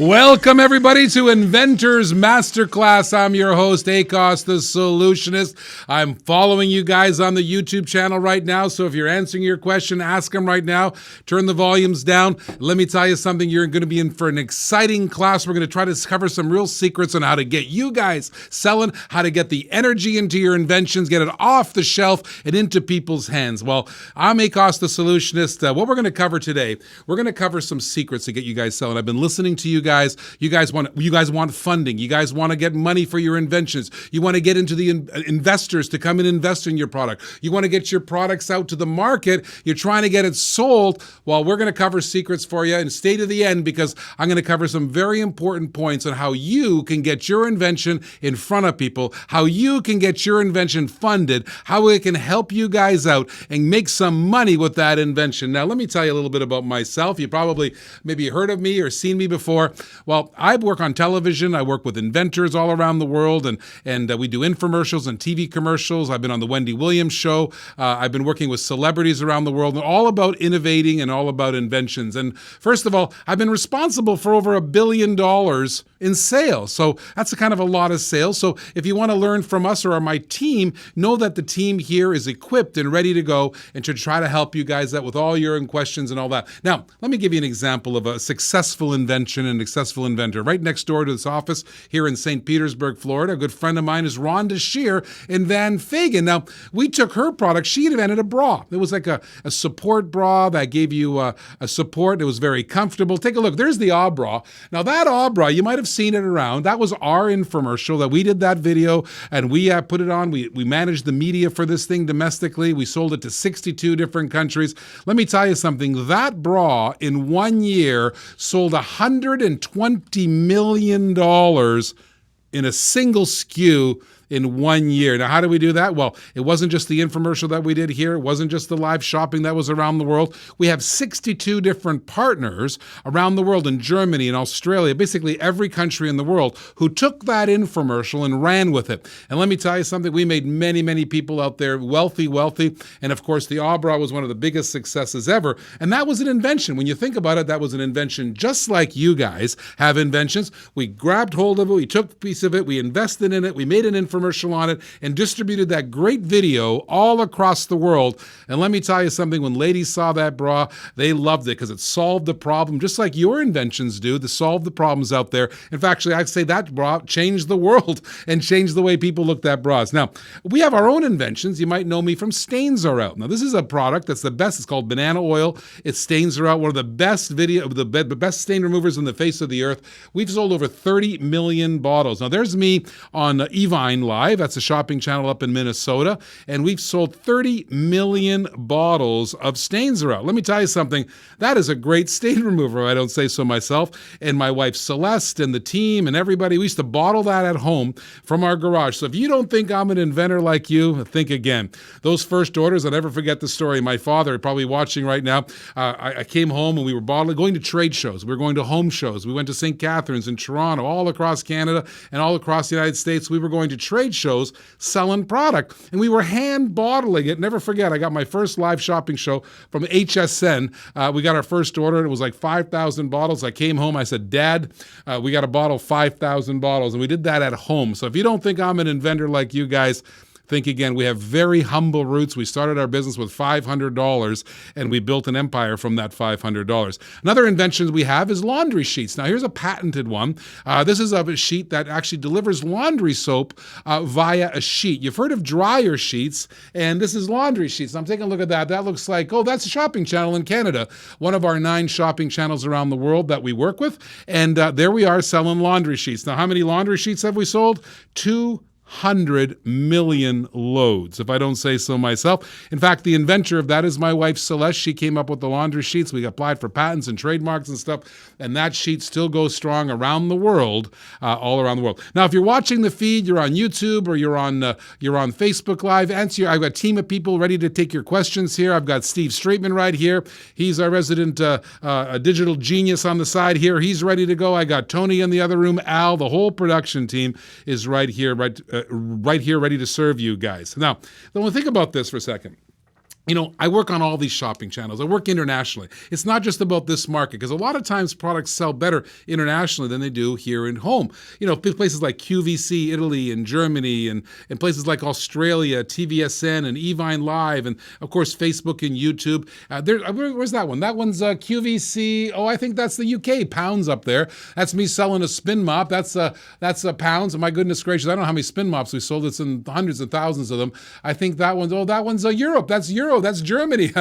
Welcome, everybody, to Inventors Masterclass. I'm your host, Akos, the Solutionist. I'm following you guys on the YouTube channel right now, so if you're answering your question, ask them right now. Turn the volumes down. Let me tell you something. You're going to be in for an exciting class. We're going to try to cover some real secrets on how to get you guys selling, how to get the energy into your inventions, get it off the shelf and into people's hands. Well, I'm Akos, the Solutionist. What we're going to cover today, we're going to cover some secrets to get you guys selling. I've been listening to you guys. You guys want funding. You guys want to get money for your inventions. You want to get into the investors to come and invest in your product. You want to get your products out to the market. You're trying to get it sold. Well, we're going to cover secrets for you and stay to the end because I'm going to cover some very important points on how you can get your invention in front of people, how you can get your invention funded, how it can help you guys out and make some money with that invention. Now, let me tell you a little bit about myself. You probably maybe heard of me or seen me before. Well, I work on television. I work with inventors all around the world, and we do infomercials and TV commercials. I've been on the Wendy Williams show. I've been working with celebrities around the world, and all about innovating and all about inventions. And first of all, I've been responsible for over $1 billion in sales. So that's a kind of a lot of sales. So if you want to learn from us or my team, know that the team here is equipped and ready to go and to try to help you guys out with all your questions and all that. Now, let me give you an example of a successful invention and successful inventor. Right next door to this office here in St. Petersburg, Florida, a good friend of mine is Rhonda Shear in Van Fagen. Now, we took her product. She invented a bra. It was like a support bra that gave you a support. It was very comfortable. Take a look. There's the bra. Now, that bra, you might have seen it around. That was our infomercial that we did that video, and we put it on. We managed the media for this thing domestically. We sold it to 62 different countries. Let me tell you something. That bra in 1 year sold $120 million in a single SKU in 1 year. Now, how do we do that? Well, it wasn't just the infomercial that we did here. It wasn't just the live shopping that was around the world. We have 62 different partners around the world in Germany and Australia, basically every country in the world, who took that infomercial and ran with it. And let me tell you something, we made many, many people out there wealthy. And of course, the bra was one of the biggest successes ever. And that was an invention. When you think about it, that was an invention just like you guys have inventions. We grabbed hold of it. We took a piece of it. We invested in it. We made an infomercial on it and distributed that great video all across the world. And let me tell you something, when ladies saw that bra, they loved it because it solved the problem, just like your inventions do, to solve the problems out there. In fact, actually, I'd say that bra changed the world and changed the way people looked at bras. Now, we have our own inventions. You might know me from Stains Are Out. Now, this is a product that's the best. It's called banana oil. It Stains Are Out, one of the best the best stain removers on the face of the earth. We've sold over 30 million bottles. Now, there's me on Evine Live. That's a shopping channel up in Minnesota. And we've sold 30 million bottles of Stains Are Out. Let me tell you something. That is a great stain remover, if I don't say so myself. And my wife Celeste and the team and everybody, we used to bottle that at home from our garage. So if you don't think I'm an inventor like you, think again. Those first orders, I'll never forget the story. My father, probably watching right now, I came home and we were going to trade shows. We were going to home shows. We went to St. Catharines in Toronto, all across Canada and all across the United States. We were going to trade shows selling product. And we were hand bottling it. Never forget, I got my first live shopping show from HSN. We got our first order. It was like 5,000 bottles. I came home. I said, Dad, we got to bottle 5,000 bottles. And we did that at home. So if you don't think I'm an inventor like you guys, think again. We have very humble roots. We started our business with $500 and we built an empire from that $500. Another invention we have is laundry sheets. Now here's a patented one. This is of a sheet that actually delivers laundry soap via a sheet. You've heard of dryer sheets, and this is laundry sheets. I'm taking a look at that. That looks like, oh, that's a shopping channel in Canada, one of our 9 shopping channels around the world that we work with. And there we are selling laundry sheets. Now, how many laundry sheets have we sold? 200 million loads, if I don't say so myself. In fact, the inventor of that is my wife, Celeste. She came up with the laundry sheets. We applied for patents and trademarks and stuff, and that sheet still goes strong around the world, all around the world. Now, if you're watching the feed, you're on YouTube or you're on Facebook Live, I've got a team of people ready to take your questions here. I've got Steve Straitman right here. He's our resident digital genius on the side here. He's ready to go. I got Tony in the other room, Al, the whole production team is right here, ready to serve you guys. Now, think about this for a second. I work on all these shopping channels. I work internationally. It's not just about this market, because a lot of times products sell better internationally than they do here at home. Places like QVC, Italy, and Germany, and places like Australia, TVSN, and Evine Live, and of course Facebook and YouTube. Where's that one? That one's QVC. Oh, I think that's the UK. Pounds up there. That's me selling a spin mop. That's pounds. My goodness gracious, I don't know how many spin mops we sold. It's in hundreds of thousands of them. I think that one's Europe. That's Euro. That's Germany.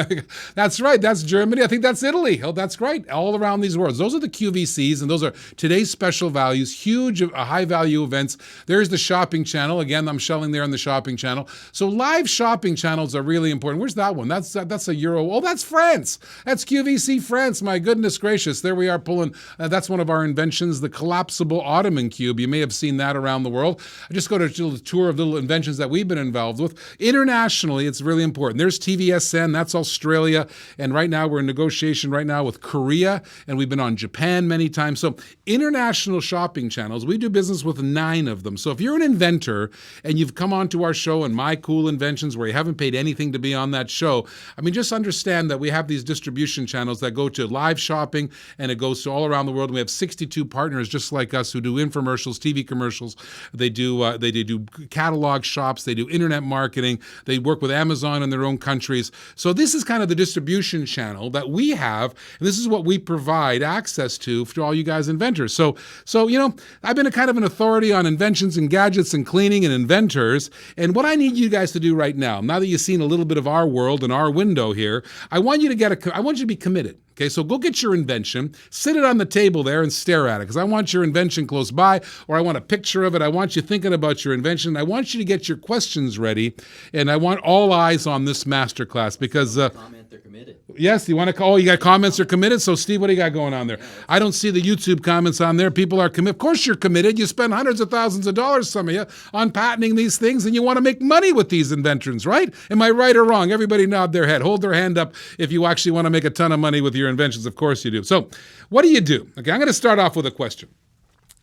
That's right. That's Germany. I think that's Italy. Oh, that's great. All around these worlds. Those are the QVCs, and those are today's special values, huge, high value events. There's the shopping channel. Again, I'm shelling there on the shopping channel. So live shopping channels are really important. Where's that one? That's a Euro. Oh, that's France. That's QVC France. My goodness gracious. There we are pulling. That's one of our inventions, the collapsible Ottoman cube. You may have seen that around the world. I just go to a tour of little inventions that we've been involved with. Internationally, it's really important. There's TVSN. That's Australia. And right now we're in negotiation with Korea, and we've been on Japan many times. So international shopping channels, we do business with 9 of them. So if you're an inventor and you've come onto our show and My Cool Inventions where you haven't paid anything to be on that show, just understand that we have these distribution channels that go to live shopping, and it goes to all around the world. And we have 62 partners just like us who do infomercials, TV commercials. They do catalog shops. They do internet marketing. They work with Amazon in their own countries. So this is kind of the distribution channel that we have, and this is what we provide access to for all you guys inventors. So I've been a kind of an authority on inventions and gadgets and cleaning and inventors, and what I need you guys to do right now that you've seen a little bit of our world and our window here, I want you to be committed. Okay, so go get your invention, sit it on the table there and stare at it, because I want your invention close by, or I want a picture of it. I want you thinking about your invention. I want you to get your questions ready, and I want all eyes on this masterclass, because comment, they're committed. Yes, you want to call? You got comments are committed. So Steve, what do you got going on there? I don't see the YouTube comments on there. People are committed. Of course you're committed. You spend hundreds of thousands of dollars, some of you, on patenting these things, and you want to make money with these inventions, right? Am I right or wrong? Everybody nod their head. Hold their hand up if you actually want to make a ton of money with your inventions. Of course you do. So what do you do? Okay, I'm going to start off with a question.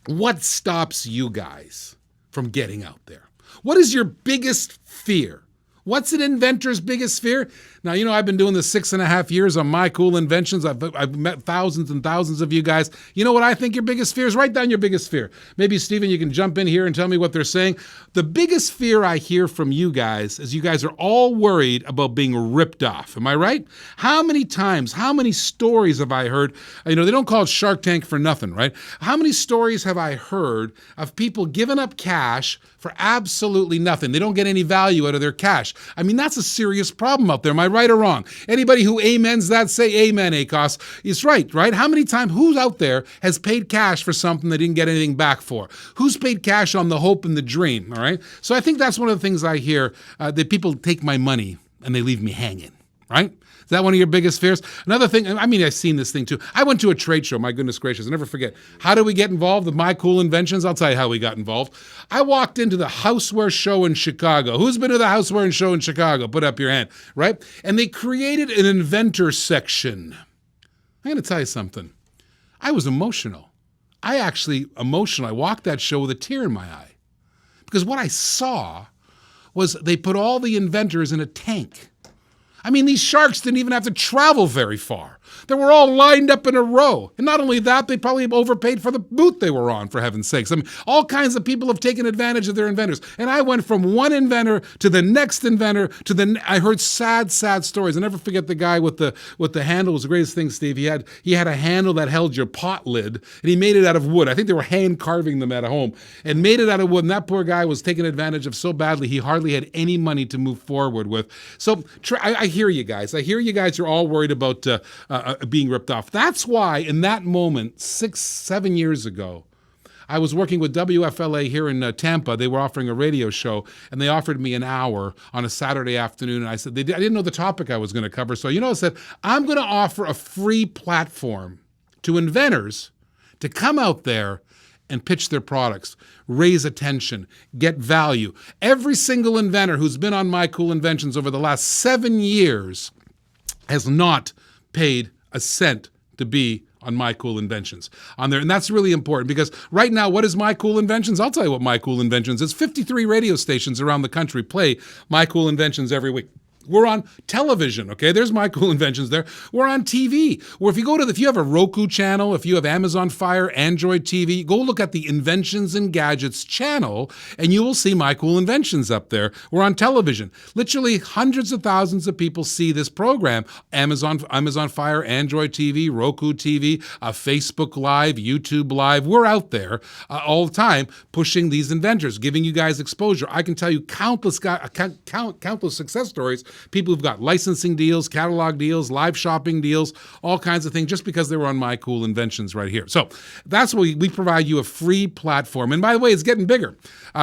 What stops you guys from getting out there? What is your biggest fear? What's an inventor's biggest fear? Now, I've been doing this 6.5 years on My Cool Inventions. I've met thousands and thousands of you guys. You know what I think your biggest fear is? Write down your biggest fear. Maybe, Stephen, you can jump in here and tell me what they're saying. The biggest fear I hear from you guys is you guys are all worried about being ripped off. Am I right? How many times, how many stories have I heard? They don't call it Shark Tank for nothing, right? How many stories have I heard of people giving up cash for absolutely nothing? They don't get any value out of their cash. That's a serious problem out there. Am I right or wrong? Anybody who amens that, say amen, ACOS. It's right? How many times, who's out there has paid cash for something they didn't get anything back for? Who's paid cash on the hope and the dream, all right? So I think that's one of the things I hear, that people take my money and they leave me hanging, right? Is that one of your biggest fears? Another thing, I've seen this thing too. I went to a trade show, my goodness gracious, I never forget. How did we get involved with My Cool Inventions? I'll tell you how we got involved. I walked into the houseware show in Chicago. Who's been to the houseware show in Chicago? Put up your hand, right? And they created an inventor section. I'm going to tell you something. I was emotional. I walked that show with a tear in my eye. Because what I saw was they put all the inventors in a tank. These sharks didn't even have to travel very far. They were all lined up in a row. And not only that, they probably overpaid for the booth they were on, for heaven's sakes. All kinds of people have taken advantage of their inventors. And I went from one inventor to the next inventor I heard sad stories. I never forget the guy with the handle. It was the greatest thing, Steve. He had a handle that held your pot lid, and he made it out of wood. I think they were hand carving them at home and made it out of wood. And that poor guy was taken advantage of so badly, he hardly had any money to move forward with. So I hear you guys. I hear you guys are all worried about being ripped off. That's why in that moment, 6-7 years ago, I was working with WFLA here in Tampa. They were offering a radio show, and they offered me an hour on a Saturday afternoon. And I said, I didn't know the topic I was going to cover. So, I said, I'm going to offer a free platform to inventors to come out there and pitch their products, raise attention, get value. Every single inventor who's been on My Cool Inventions over the last 7 years has not paid a cent to be on My Cool Inventions on there. And that's really important, because right now, what is My Cool Inventions? I'll tell you what My Cool Inventions is. 53 radio stations around the country play My Cool Inventions every week. We're on television, okay? There's my Cool Inventions there. We're on TV. Or if you have a Roku channel, if you have Amazon Fire, Android TV, go look at the Inventions and Gadgets channel, and you will see my Cool Inventions up there. We're on television. Literally hundreds of thousands of people see this program. Amazon Fire, Android TV, Roku TV, Facebook Live, YouTube Live. We're out there all the time pushing these inventors, giving you guys exposure. I can tell you countless success stories. People who've got licensing deals, catalog deals, live shopping deals, all kinds of things just because they were on my Cool Inventions right here. So that's what we provide you a free platform. And by the way, it's getting bigger.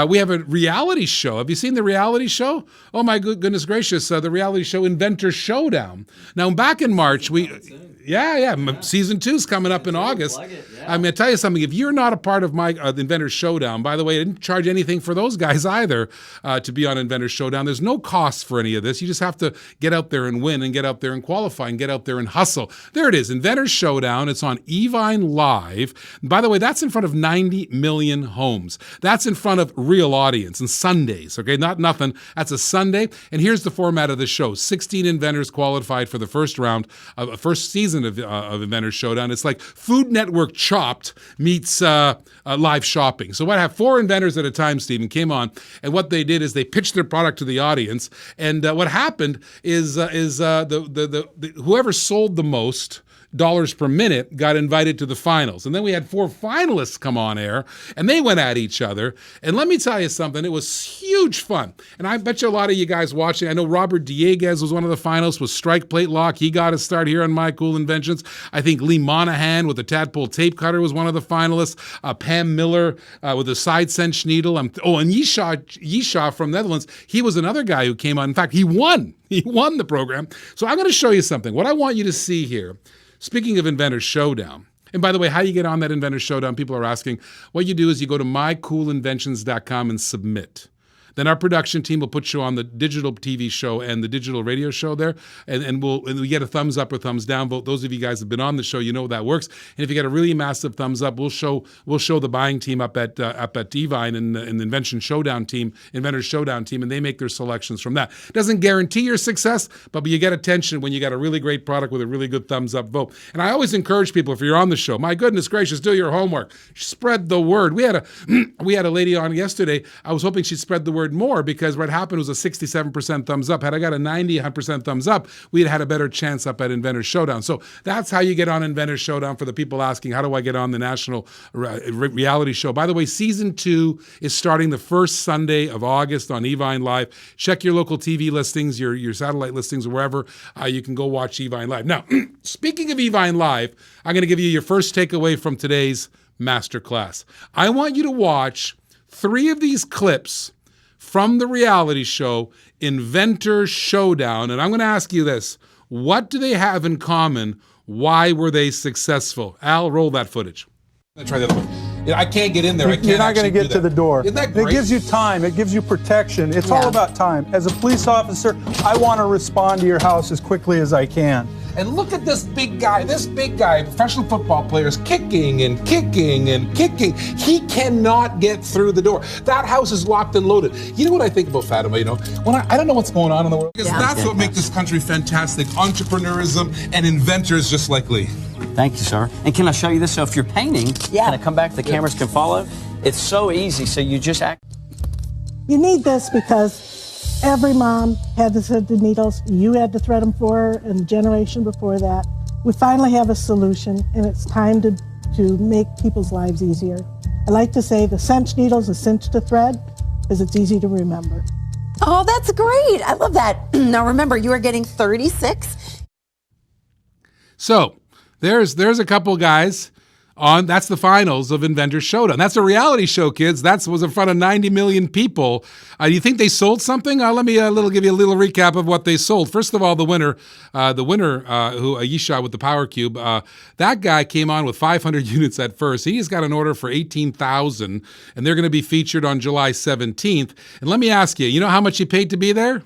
We have a reality show. Have you seen the reality show? Oh my goodness gracious, the reality show Inventors Showdown. Now back in March, season 2's coming up in August. I'm going to tell you something. If you're not a part of my Inventors Showdown, by the way, I didn't charge anything for those guys either to be on Inventors Showdown. There's no cost for any of this. You just have to get out there and win and get out there and qualify and get out there and hustle. There it is, Inventors Showdown. It's on Evine Live. And by the way, that's in front of 90 million homes. That's in front of real audience and Sundays, okay? Not nothing. That's a Sunday. And here's the format of the show. 16 inventors qualified for the first round of first season of Inventors Showdown. It's like Food Network Chopped meets live shopping. So what I have 4 inventors at a time, Stephen, came on, and what they did is they pitched their product to the audience, and what happened is whoever sold the most dollars per minute got invited to the finals. And then we had 4 finalists come on air, and they went at each other. And let me tell you something, it was huge fun. And I bet you a lot of you guys watching, I know Robert Dieguez was one of the finalists with Strike Plate Lock. He got a start here on My Cool Inventions. I think Lee Monahan with the Tadpole Tape Cutter was one of the finalists. Pam Miller with the Side Cinch Needle. And Yisha from Netherlands, he was another guy who came on. In fact, he won. He won the program. So I'm going to show you something. What I want you to see here, speaking of Inventors Showdown, and by the way, how you get on that Inventors Showdown, people are asking, what you do is you go to mycoolinventions.com and submit. Then our production team will put you on the digital TV show and the digital radio show there, and we get a thumbs up or thumbs down vote. Those of you guys who have been on the show, you know that works. And if you get a really massive thumbs up, we'll show the buying team up at Evine and the Inventors Showdown team, and they make their selections from that. Doesn't guarantee your success, but you get attention when you got a really great product with a really good thumbs up vote. And I always encourage people, if you're on the show, my goodness gracious, do your homework, spread the word. We had a lady on yesterday. I was hoping she'd spread the word more, because what happened was a 67% thumbs up. Had I got a 90% thumbs up, we'd had a better chance up at Inventors Showdown. So that's how you get on Inventors Showdown, for the people asking, how do I get on the national reality show? By the way, season 2 is starting the first Sunday of August on Evine Live. Check your local TV listings, your satellite listings, or wherever you can go watch Evine Live. Now, speaking of Evine Live, I'm going to give you your first takeaway from today's masterclass. I want you to watch 3 of these clips from the reality show Inventors Showdown. And I'm going to ask you this. What do they have in common? Why were they successful? Al, roll that footage. Let's try the other one. I can't get in there. You're not going to get to the door. Isn't that great? It gives you time. It gives you protection. It's all about time. As a police officer, I want to respond to your house as quickly as I can. And look at this big guy, professional football players kicking and kicking and kicking. He cannot get through the door. That house is locked and loaded. You know what I think about Fatima, when I don't know what's going on in the world. Because that's what makes this country fantastic. Entrepreneurism and inventors just like Lee. Thank you, sir. And can I show you this? So if you're painting, can I come back, the cameras can follow? It's so easy, so you just act. You need this because every mom had to thread the needles. You had to thread them for her, and the generation before that. We finally have a solution, and it's time to make people's lives easier. I like to say the cinch needle's a cinch to thread, because it's easy to remember. Oh, that's great. I love that. Now remember, you are getting 36. So there's a couple guys on. That's the finals of Inventors Showdown. That's a reality show, kids. That was in front of 90 million people. Do you think they sold something? Let me give you a little recap of what they sold. First of all, the winner, who Yisha with the Power Cube, that guy came on with 500 units at first. He just got an order for 18,000, and they're going to be featured on July 17th. And let me ask you, you know how much he paid to be there?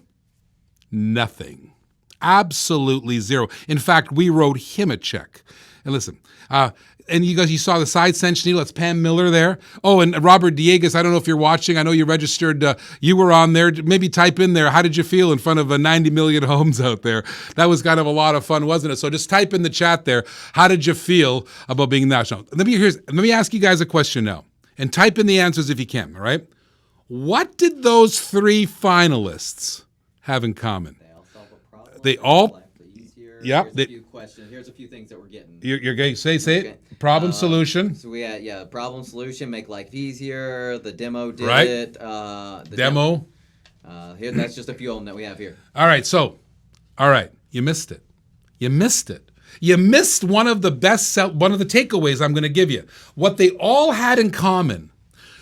Nothing. Absolutely zero. In fact, we wrote him a check. And listen, and you guys, you saw the side cinch needle. It's Pam Miller there. Oh, and Robert Diegas, I don't know if you're watching. I know you registered. You were on there. Maybe type in there, how did you feel in front of 90 million homes out there? That was kind of a lot of fun, wasn't it? So just type in the chat there, how did you feel about being national? Let me ask you guys a question now. And type in the answers if you can, all right? What did those 3 finalists have in common? They all solve a problem. They all... Yep. Here's a few questions. Here's a few things that we're getting. You're going to say it. Problem, solution. So we had, problem, solution, make life easier. The demo did it. The demo. Here, that's just a few of them that we have here. All right. You missed it. You missed one of the one of the takeaways I'm going to give you. What they all had in common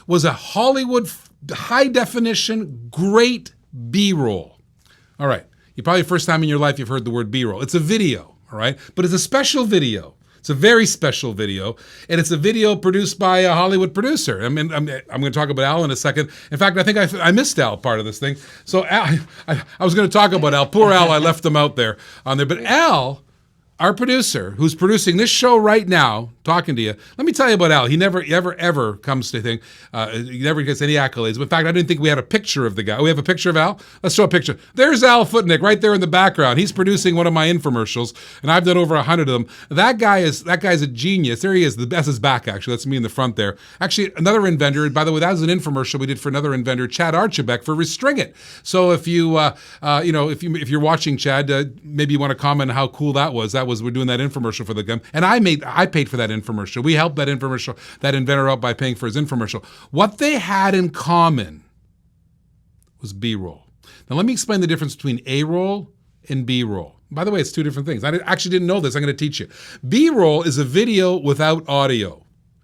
was a Hollywood high definition, great B-roll. All right. You probably first time in your life you've heard the word B-roll. It's a video, all right? But it's a special video. It's a very special video, and it's a video produced by a Hollywood producer. I mean, I'm going to talk about Al in a second. In fact, I think I missed Al part of this thing. So Al, I was going to talk about Al. Poor Al, I left him out there on there. But Al, our producer, who's producing this show right now, talking to you, let me tell you about Al. He never, ever comes to think, he never gets any accolades. In fact, I didn't think we had a picture of the guy. We have a picture of Al? Let's show a picture. There's Al Footnick right there in the background. He's producing one of my infomercials, and I've done over 100 of them. That guy's a genius. There he is. That's his back, actually. That's me in the front there. Actually, another inventor, by the way, that was an infomercial we did for another inventor, Chad Archibek, for Restring It. So if you, if you're watching, Chad, maybe you want to comment on how cool that was. We're doing that infomercial for the gum, and I paid for that infomercial. We helped that inventor out by paying for his infomercial. What they had in common was B-roll. Now let me explain the difference between A-roll and B-roll. By the way, it's 2 different things. I actually didn't know this. I'm going to teach you. B-roll is a video without audio.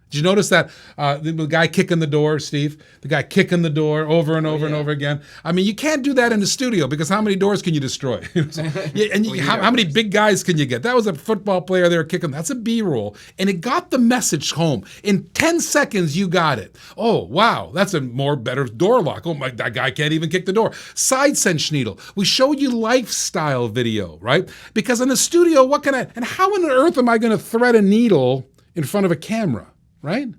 Did you notice that the guy kicking the door, Steve? The guy kicking the door over and over and over again. I mean, you can't do that in the studio because how many doors can you destroy? How many big guys can you get? That was a football player there kicking. That's a B-roll. And it got the message home. In 10 seconds, you got it. Oh, wow, that's a better door lock. Oh, that guy can't even kick the door. Side cinch needle. We showed you lifestyle video, right? Because in the studio, how on earth am I going to thread a needle in front of a camera? Right?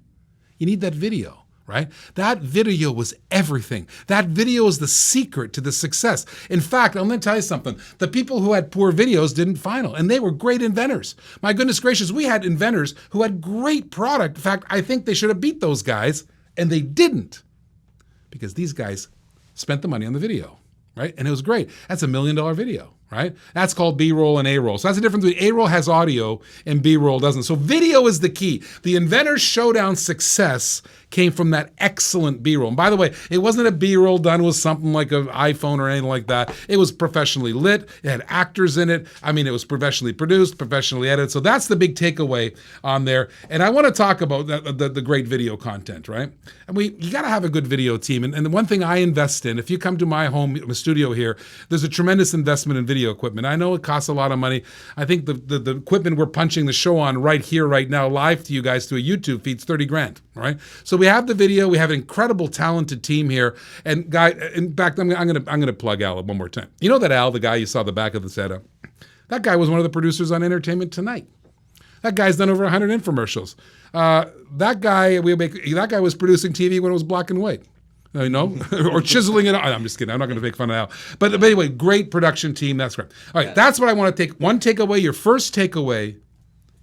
You need that video, right? That video was everything. That video is the secret to the success. In fact, I'm going to tell you something. The people who had poor videos didn't final, and they were great inventors. My goodness gracious, we had inventors who had great product. In fact, I think they should have beat those guys, and they didn't because these guys spent the money on the video, right? And it was great. That's $1 million video. Right? That's called B-roll and A-roll. So that's the difference between A-roll has audio and B-roll doesn't. So video is the key. The Inventors Showdown success came from that excellent B-roll. And by the way, it wasn't a B-roll done with something like an iPhone or anything like that. It was professionally lit. It had actors in it. I mean, it was professionally produced, professionally edited. So that's the big takeaway on there. And I want to talk about the great video content, right? And you got to have a good video team. And the one thing I invest in, if you come to my home studio here, there's a tremendous investment in video equipment. I know it costs a lot of money. I think the equipment we're punching the show on right here, right now, live to you guys through a YouTube feed's $30,000. All right. So we have the video. We have an incredible, talented team here. And guy, in fact, I'm gonna plug Al one more time. You know that Al, the guy you saw the back of the setup, that guy was one of the producers on Entertainment Tonight. That guy's done over 100 infomercials. That guy was producing TV when it was black and white. Or chiseling it. I'm just kidding. I'm not going to make fun of Al. But anyway, great production team. That's great. All right, that's what I want to take. One takeaway, your first takeaway,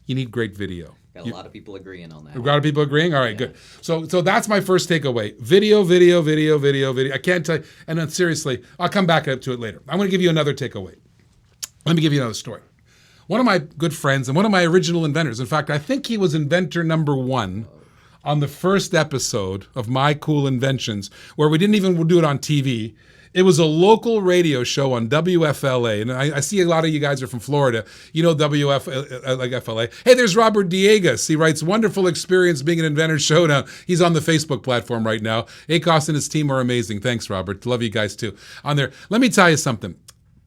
you need great video. Got a lot of people agreeing on that. A lot of people agreeing? All right, good. So that's my first takeaway. Video. I can't tell you. And then seriously, I'll come back up to it later. I'm going to give you another takeaway. Let me give you another story. One of my good friends and one of my original inventors, in fact, I think he was inventor number 1 on the first episode of My Cool Inventions, where we didn't even do it on TV. It was a local radio show on WFLA, and I see a lot of you guys are from Florida. You know FLA. Hey, there's Robert Diegas. He writes, wonderful experience being an Inventors Showdown. He's on the Facebook platform right now. Acos and his team are amazing. Thanks, Robert. Love you guys too. On there, let me tell you something.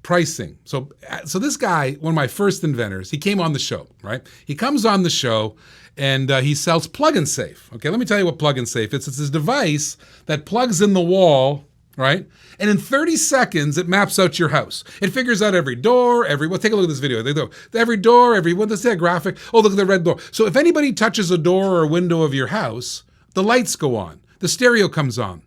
Pricing. So this guy, one of my first inventors, he came on the show, right? He comes on the show and he sells Plug and Safe. Okay, let me tell you what Plug and Safe is. It's this device that plugs in the wall right? And in 30 seconds, it maps out your house. It figures out every door, well, take a look at this video. Every door, let's say a graphic. Oh, look at the red door. So if anybody touches a door or a window of your house, the lights go on. The stereo comes on.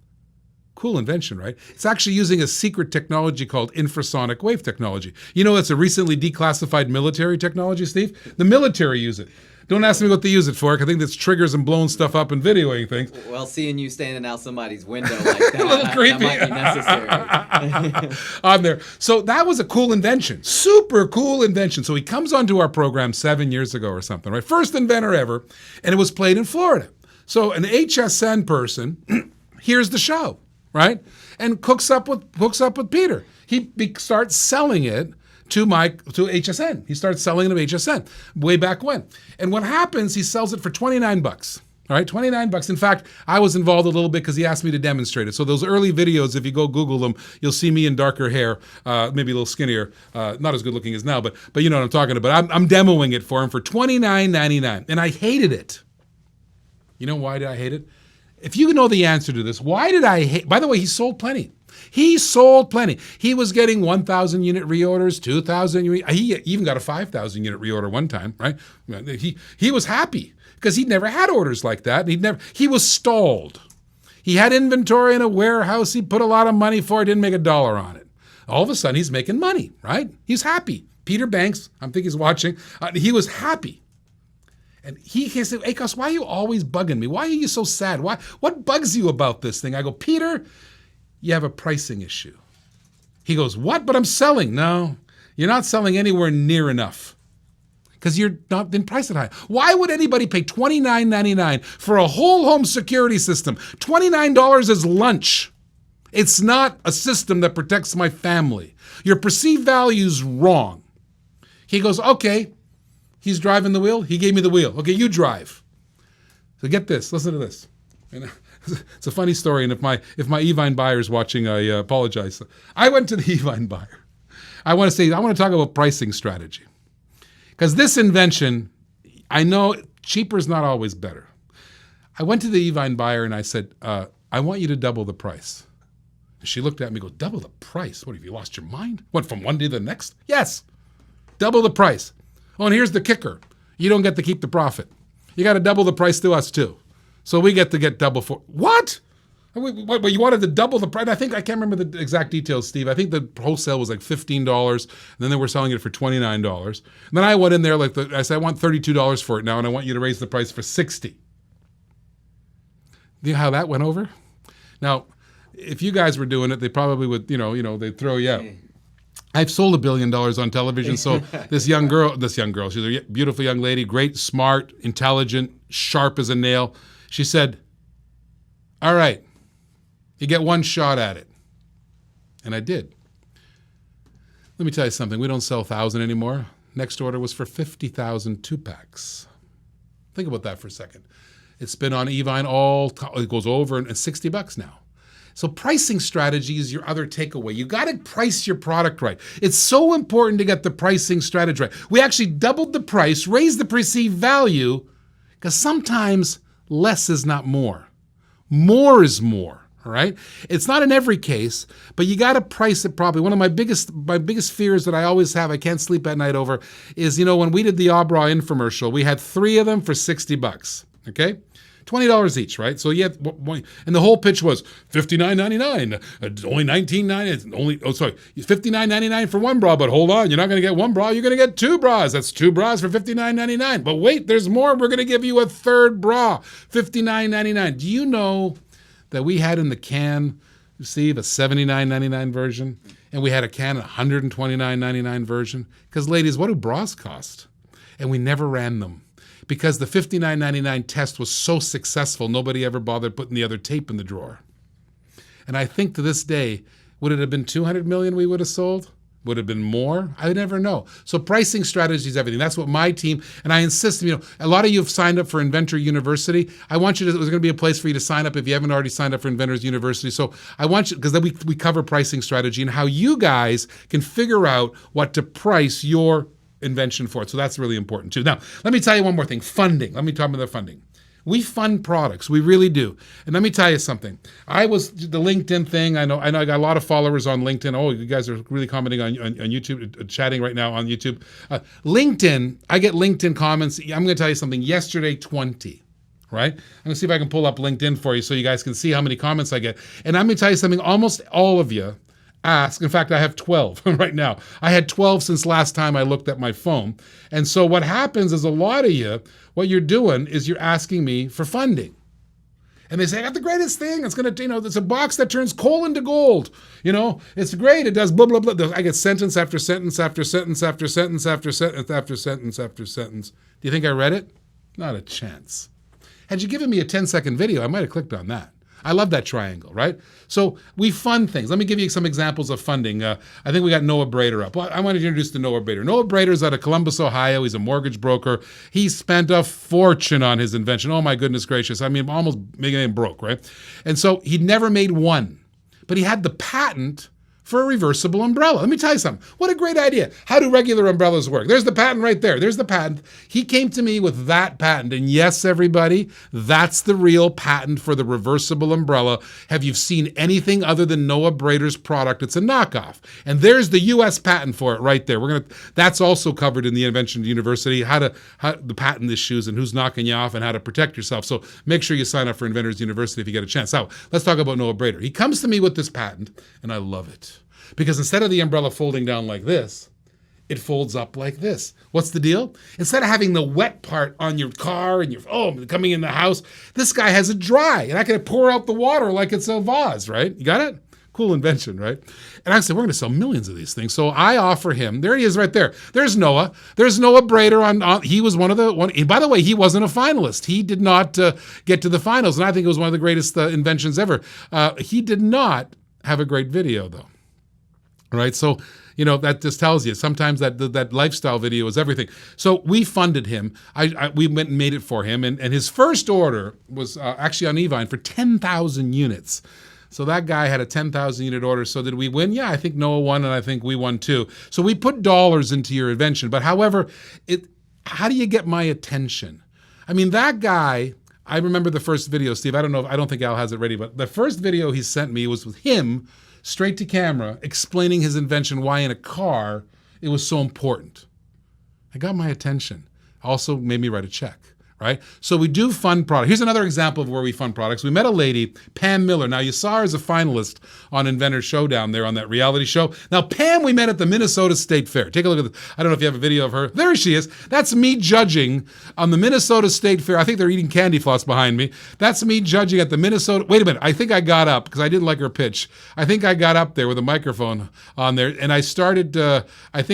Cool invention, right? It's actually using a secret technology called infrasonic wave technology. You know, that's a recently declassified military technology, Steve. The military use it. Don't ask me what they use it for, because I think that's triggers and blowing stuff up and videoing things. Well, seeing you standing out somebody's window like that, A little creepy. That might be necessary. On there. So that was a cool invention. Super cool invention. So he comes onto our program 7 years ago or something, right? First inventor ever, and it was played in Florida. So an HSN person hears the show, right? And hooks up with Peter. He starts selling it to HSN. He starts selling it to HSN way back when. And what happens, he sells it for $29. All right, $29. In fact, I was involved a little bit because he asked me to demonstrate it. So those early videos, if you go Google them, you'll see me in darker hair, maybe a little skinnier, not as good looking as now, but you know what I'm talking about. I'm demoing it for him for $29.99, and I hated it. You know why did I hate it? If you know the answer to this, why did I hate? By the way, he sold plenty. He sold plenty. He was getting 1,000 unit reorders, 2,000. He even got a 5,000 unit reorder one time, right? He was happy because he'd never had orders like that. He was stalled. He had inventory in a warehouse. He put a lot of money for it, didn't make $1 on it. All of a sudden, he's making money, right? He's happy. Peter Banks, I think he's watching. He was happy. And he said, Akos, why are you always bugging me? Why are you so sad? What bugs you about this thing? I go, Peter, you have a pricing issue. He goes, what? But I'm selling. No, you're not selling anywhere near enough because you're not been priced it high. Why would anybody pay $29.99 for a whole home security system? $29 is lunch. It's not a system that protects my family. Your perceived value's wrong. He goes, okay. He's driving the wheel. He gave me the wheel. Okay, you drive. So get this. Listen to this. And it's a funny story. And if my Evine buyer is watching, I apologize. I went to the Evine buyer. I want to talk about pricing strategy. Because this invention, I know cheaper is not always better. I went to the Evine buyer and I said, I want you to double the price. And she looked at me and goes, double the price? What, have you lost your mind? What, from one day to the next? Yes. Double the price. Oh, and here's the kicker. You don't get to keep the profit. You got to double the price to us too. So we get to get double for, what? What, you wanted to double the price? I can't remember the exact details, Steve. I think the wholesale was like $15, and then they were selling it for $29. And then I went in there, I said, I want $32 for it now, and I want you to raise the price for $60. You know how that went over? Now, if you guys were doing it, they probably would, they'd throw you out. I've sold $1 billion on television. So this young girl, she's a beautiful young lady, great, smart, intelligent, sharp as a nail. She said, all right, you get one shot at it. And I did. Let me tell you something. We don't sell 1,000 anymore. Next order was for 50,000 2-packs. Think about that for a second. It's been on Evine it goes over and $60 now. So pricing strategy is your other takeaway. You got to price your product right. It's so important to get the pricing strategy right. We actually doubled the price, raised the perceived value, because sometimes less is not more. More is more, all right? It's not in every case, but you got to price it properly. One of my biggest fears that I always have, I can't sleep at night over, is, when we did the BRoll infomercial, we had 3 of them for $60, okay? $20 each, right? So and the whole pitch was $59.99, only $19.99, $59.99 for one bra, but hold on, you're not going to get one bra, you're going to get 2 bras. That's 2 bras for $59.99. But wait, there's more. We're going to give you a 3rd bra, $59.99. Do you know that we had in the can, Steve, a $79.99 version, and we had a can, a $129.99 version? Because ladies, what do bras cost? And we never ran them. Because the $59.99 test was so successful, nobody ever bothered putting the other tape in the drawer. And I think to this day, would it have been 200 million we would have sold? Would it have been more? I never know. So pricing strategy is everything. That's what my team, and I insist, a lot of you have signed up for Inventor University. I want you to, there's going to be a place for you to sign up if you haven't already signed up for Inventors University. So I want you, because then we cover pricing strategy and how you guys can figure out what to price your invention for it. So that's really important too. Now, let me tell you one more thing. Funding. Let me talk about the funding. We fund products. We really do. And let me tell you something. I was the LinkedIn thing. I know I got a lot of followers on LinkedIn. Oh, you guys are really commenting on YouTube, chatting right now on YouTube. LinkedIn, I get LinkedIn comments. I'm going to tell you something. Yesterday, 20. Right? I'm going to see if I can pull up LinkedIn for you so you guys can see how many comments I get. And I'm going to tell you something. Almost all of you ask. In fact, I have 12 right now. I had 12 since last time I looked at my phone. And so what happens is a lot of you, what you're doing is you're asking me for funding. And they say, I got the greatest thing. It's going to, it's a box that turns coal into gold. It's great. It does blah, blah, blah. I get sentence after sentence after sentence after sentence after sentence after sentence after sentence. Do you think I read it? Not a chance. Had you given me a 10-second video, I might have clicked on that. I love that triangle, right? So we fund things. Let me give you some examples of funding. I think we got Noah Brader up. Well, I wanted to introduce to Noah Brader. Noah Brader is out of Columbus, Ohio. He's a mortgage broker. He spent a fortune on his invention. Oh my goodness gracious. I mean, almost making him broke, right? And so he'd never made one, but he had the patent for a reversible umbrella. Let me tell you something. What a great idea. How do regular umbrellas work? There's the patent right there. There's the patent. He came to me with that patent. And yes, everybody, that's the real patent for the reversible umbrella. Have you seen anything other than Noah Brader's product? It's a knockoff. And there's the US patent for it right there. That's also covered in the Invention University, how the patent issues and who's knocking you off and how to protect yourself. So make sure you sign up for Inventors University if you get a chance. Now, let's talk about Noah Brader. He comes to me with this patent, and I love it. Because instead of the umbrella folding down like this, it folds up like this. What's the deal? Instead of having the wet part on your car and coming in the house, this guy has it dry. And I can pour out the water like it's a vase, right? You got it? Cool invention, right? And I said, we're going to sell millions of these things. So I offer him, there he is right there. There's Noah. There's Noah Brader. He was by the way, he wasn't a finalist. He did not get to the finals. And I think it was one of the greatest inventions ever. He did not have a great video, though. Right? So, that just tells you sometimes that lifestyle video is everything. So we funded him. We went and made it for him. And his first order was actually on Evine for 10,000 units. So that guy had a 10,000 unit order. So did we win? Yeah, I think Noah won and I think we won too. So we put dollars into your invention. But however, how do you get my attention? I mean, that guy, I remember the first video, Steve. I don't think Al has it ready, but the first video he sent me was with him straight to camera, explaining his invention, why in a car it was so important. It got my attention. Also made me write a check, right? So we do fund products. Here's another example of where we fund products. We met a lady, Pam Miller. Now, you saw her as a finalist on Inventors Showdown there on that reality show. Now, Pam, we met at the Minnesota State Fair. Take a look at this. I don't know if you have a video of her. There she is. That's me judging on the Minnesota State Fair. I think they're eating candy floss behind me. That's me judging at the Minnesota. Wait a minute. I think I got up because I didn't like her pitch. I think I got up there with a microphone on there and I started, there he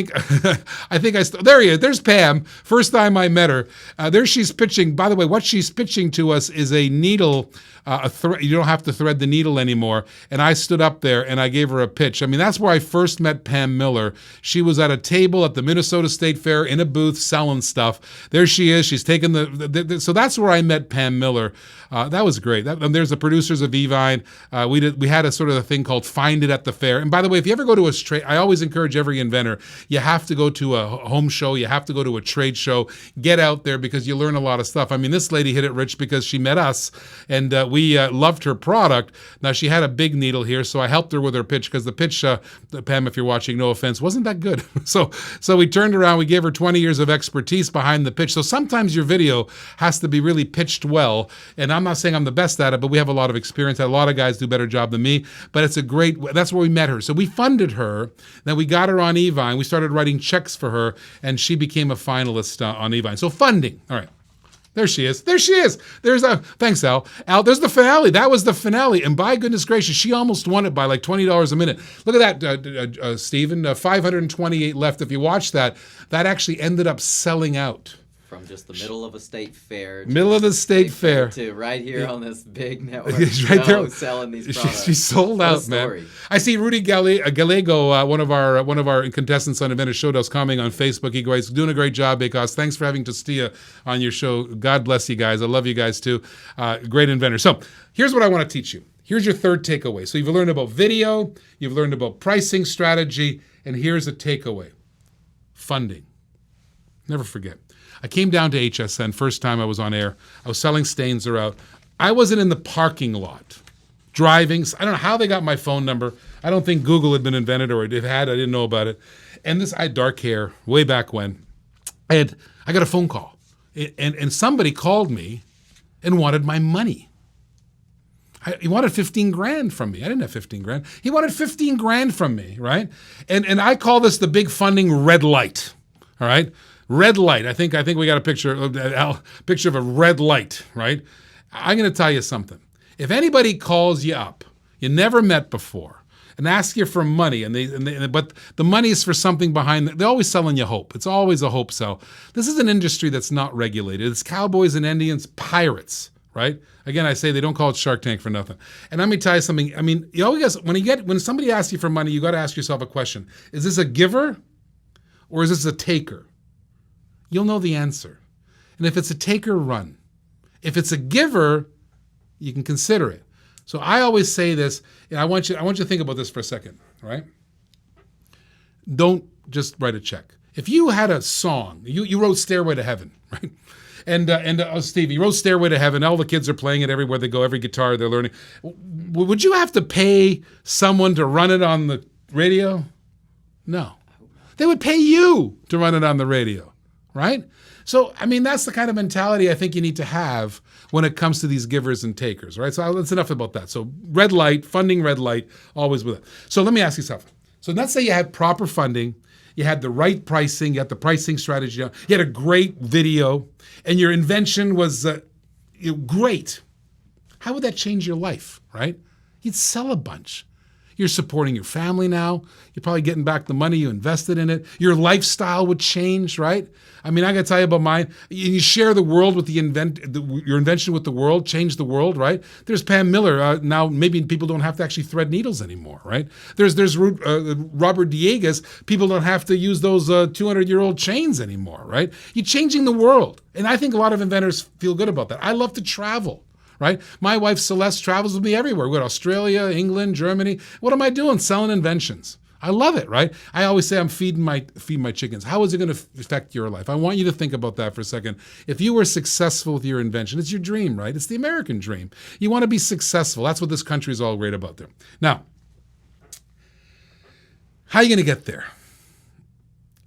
is. There's Pam. First time I met her. There she's pitching. By the way, what she's pitching to us is a needle, you don't have to thread the needle anymore. And I stood up there and I gave her a pitch. I mean, that's where I first met Pam Miller. She was at a table at the Minnesota State Fair in a booth selling stuff. There she is. She's taken so that's where I met Pam Miller. That was great. And there's the producers of Evine. We had a sort of a thing called Find It at the Fair. And by the way, if you ever go to a trade, I always encourage every inventor, you have to go to a home show. You have to go to a trade show. Get out there because you learn a lot of stuff. I mean, this lady hit it rich because she met us and we loved her product. Now, she had a big needle here, so I helped her with her pitch because the pitch, Pam, if you're watching, no offense, wasn't that good. So we turned around. We gave her 20 years of expertise behind the pitch. So sometimes your video has to be really pitched well. And I'm not saying I'm the best at it, but we have a lot of experience. A lot of guys do a better job than me. But that's where we met her. So we funded her. Then we got her on Evine. We started writing checks for her, and she became a finalist on Evine. So funding. All right. There she is. There she is. Thanks, Al. Al, there's the finale. That was the finale. And by goodness gracious, she almost won it by like $20 a minute. Look at that, Stephen. 528 left. If you watch that actually ended up selling out. From just the middle of a state fair. Middle of the state fair. To right here on this big network right there. Selling these products. She sold out, man. I see Rudy Gallego, one of our contestants on Inventors Showdown, commenting on Facebook. He goes, doing a great job, Akos. Thanks for having Tostia on your show. God bless you guys. I love you guys too. Great inventor. So here's what I want to teach you. Here's your third takeaway. So you've learned about video, you've learned about pricing strategy, and here's a takeaway. Funding. Never forget. I came down to HSN, first time I was on air. I was selling stains are out. I wasn't in the parking lot driving. I don't know how they got my phone number. I don't think Google had been invented, or if it had, I didn't know about it. And I had dark hair way back when. I got a phone call. And somebody called me and wanted my money. He wanted 15 grand from me. I didn't have 15 grand. He wanted 15 grand from me, right? And I call this the big funding red light, all right? Red light. I think we got a picture of a red light, right? I'm going to tell you something. If anybody calls you up, you never met before, and ask you for money, but the money is for something behind. They're always selling you hope. It's always a hope sell. This is an industry that's not regulated. It's cowboys and Indians, pirates, right? Again, I say they don't call it Shark Tank for nothing. And let me tell you something. I mean, you always when somebody asks you for money, you got to ask yourself a question: is this a giver or is this a taker? You'll know the answer. And if it's a taker, run. If it's a giver, you can consider it. So I always say this, and I want you to think about this for a second, right? Don't just write a check. If you had a song, you wrote Stairway to Heaven, right? And Steve, you wrote Stairway to Heaven. All the kids are playing it everywhere they go, every guitar they're learning. Would you have to pay someone to run it on the radio? No. They would pay you to run it on the radio, right? So, I mean, that's the kind of mentality I think you need to have when it comes to these givers and takers, right? So that's enough about that. So red light, funding red light, always with it. So let me ask you something. So let's say you had proper funding, you had the right pricing, you had the pricing strategy, you had a great video, and your invention was great. How would that change your life, right? You'd sell a bunch. You're supporting your family now. You're probably getting back the money you invested in it. Your lifestyle would change, right? I mean, I got to tell you about mine. You share the world with your invention with the world, change the world, right? There's Pam Miller. Now maybe people don't have to actually thread needles anymore, right? There's Robert Diegues. People don't have to use those 200-year-old chains anymore, right? You're changing the world. And I think a lot of inventors feel good about that. I love to travel. Right? My wife Celeste travels with me everywhere. We go to Australia, England, Germany. What am I doing? Selling inventions. I love it, right? I always say I'm feeding my chickens. How is it going to affect your life? I want you to think about that for a second. If you were successful with your invention, it's your dream, right? It's the American dream. You want to be successful. That's what this country is all great about there. Now, how are you going to get there?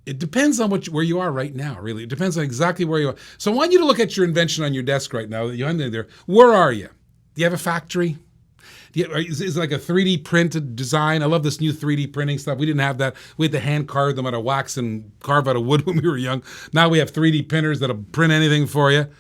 It depends on where you are right now, really. It depends on exactly where you are. So I want you to look at your invention on your desk right now that you have there. Where are you? Do you have a factory? Is it like a 3D printed design? I love this new 3D printing stuff. We didn't have that. We had to hand carve them out of wax and carve out of wood when we were young. Now we have 3D printers that'll print anything for you. Do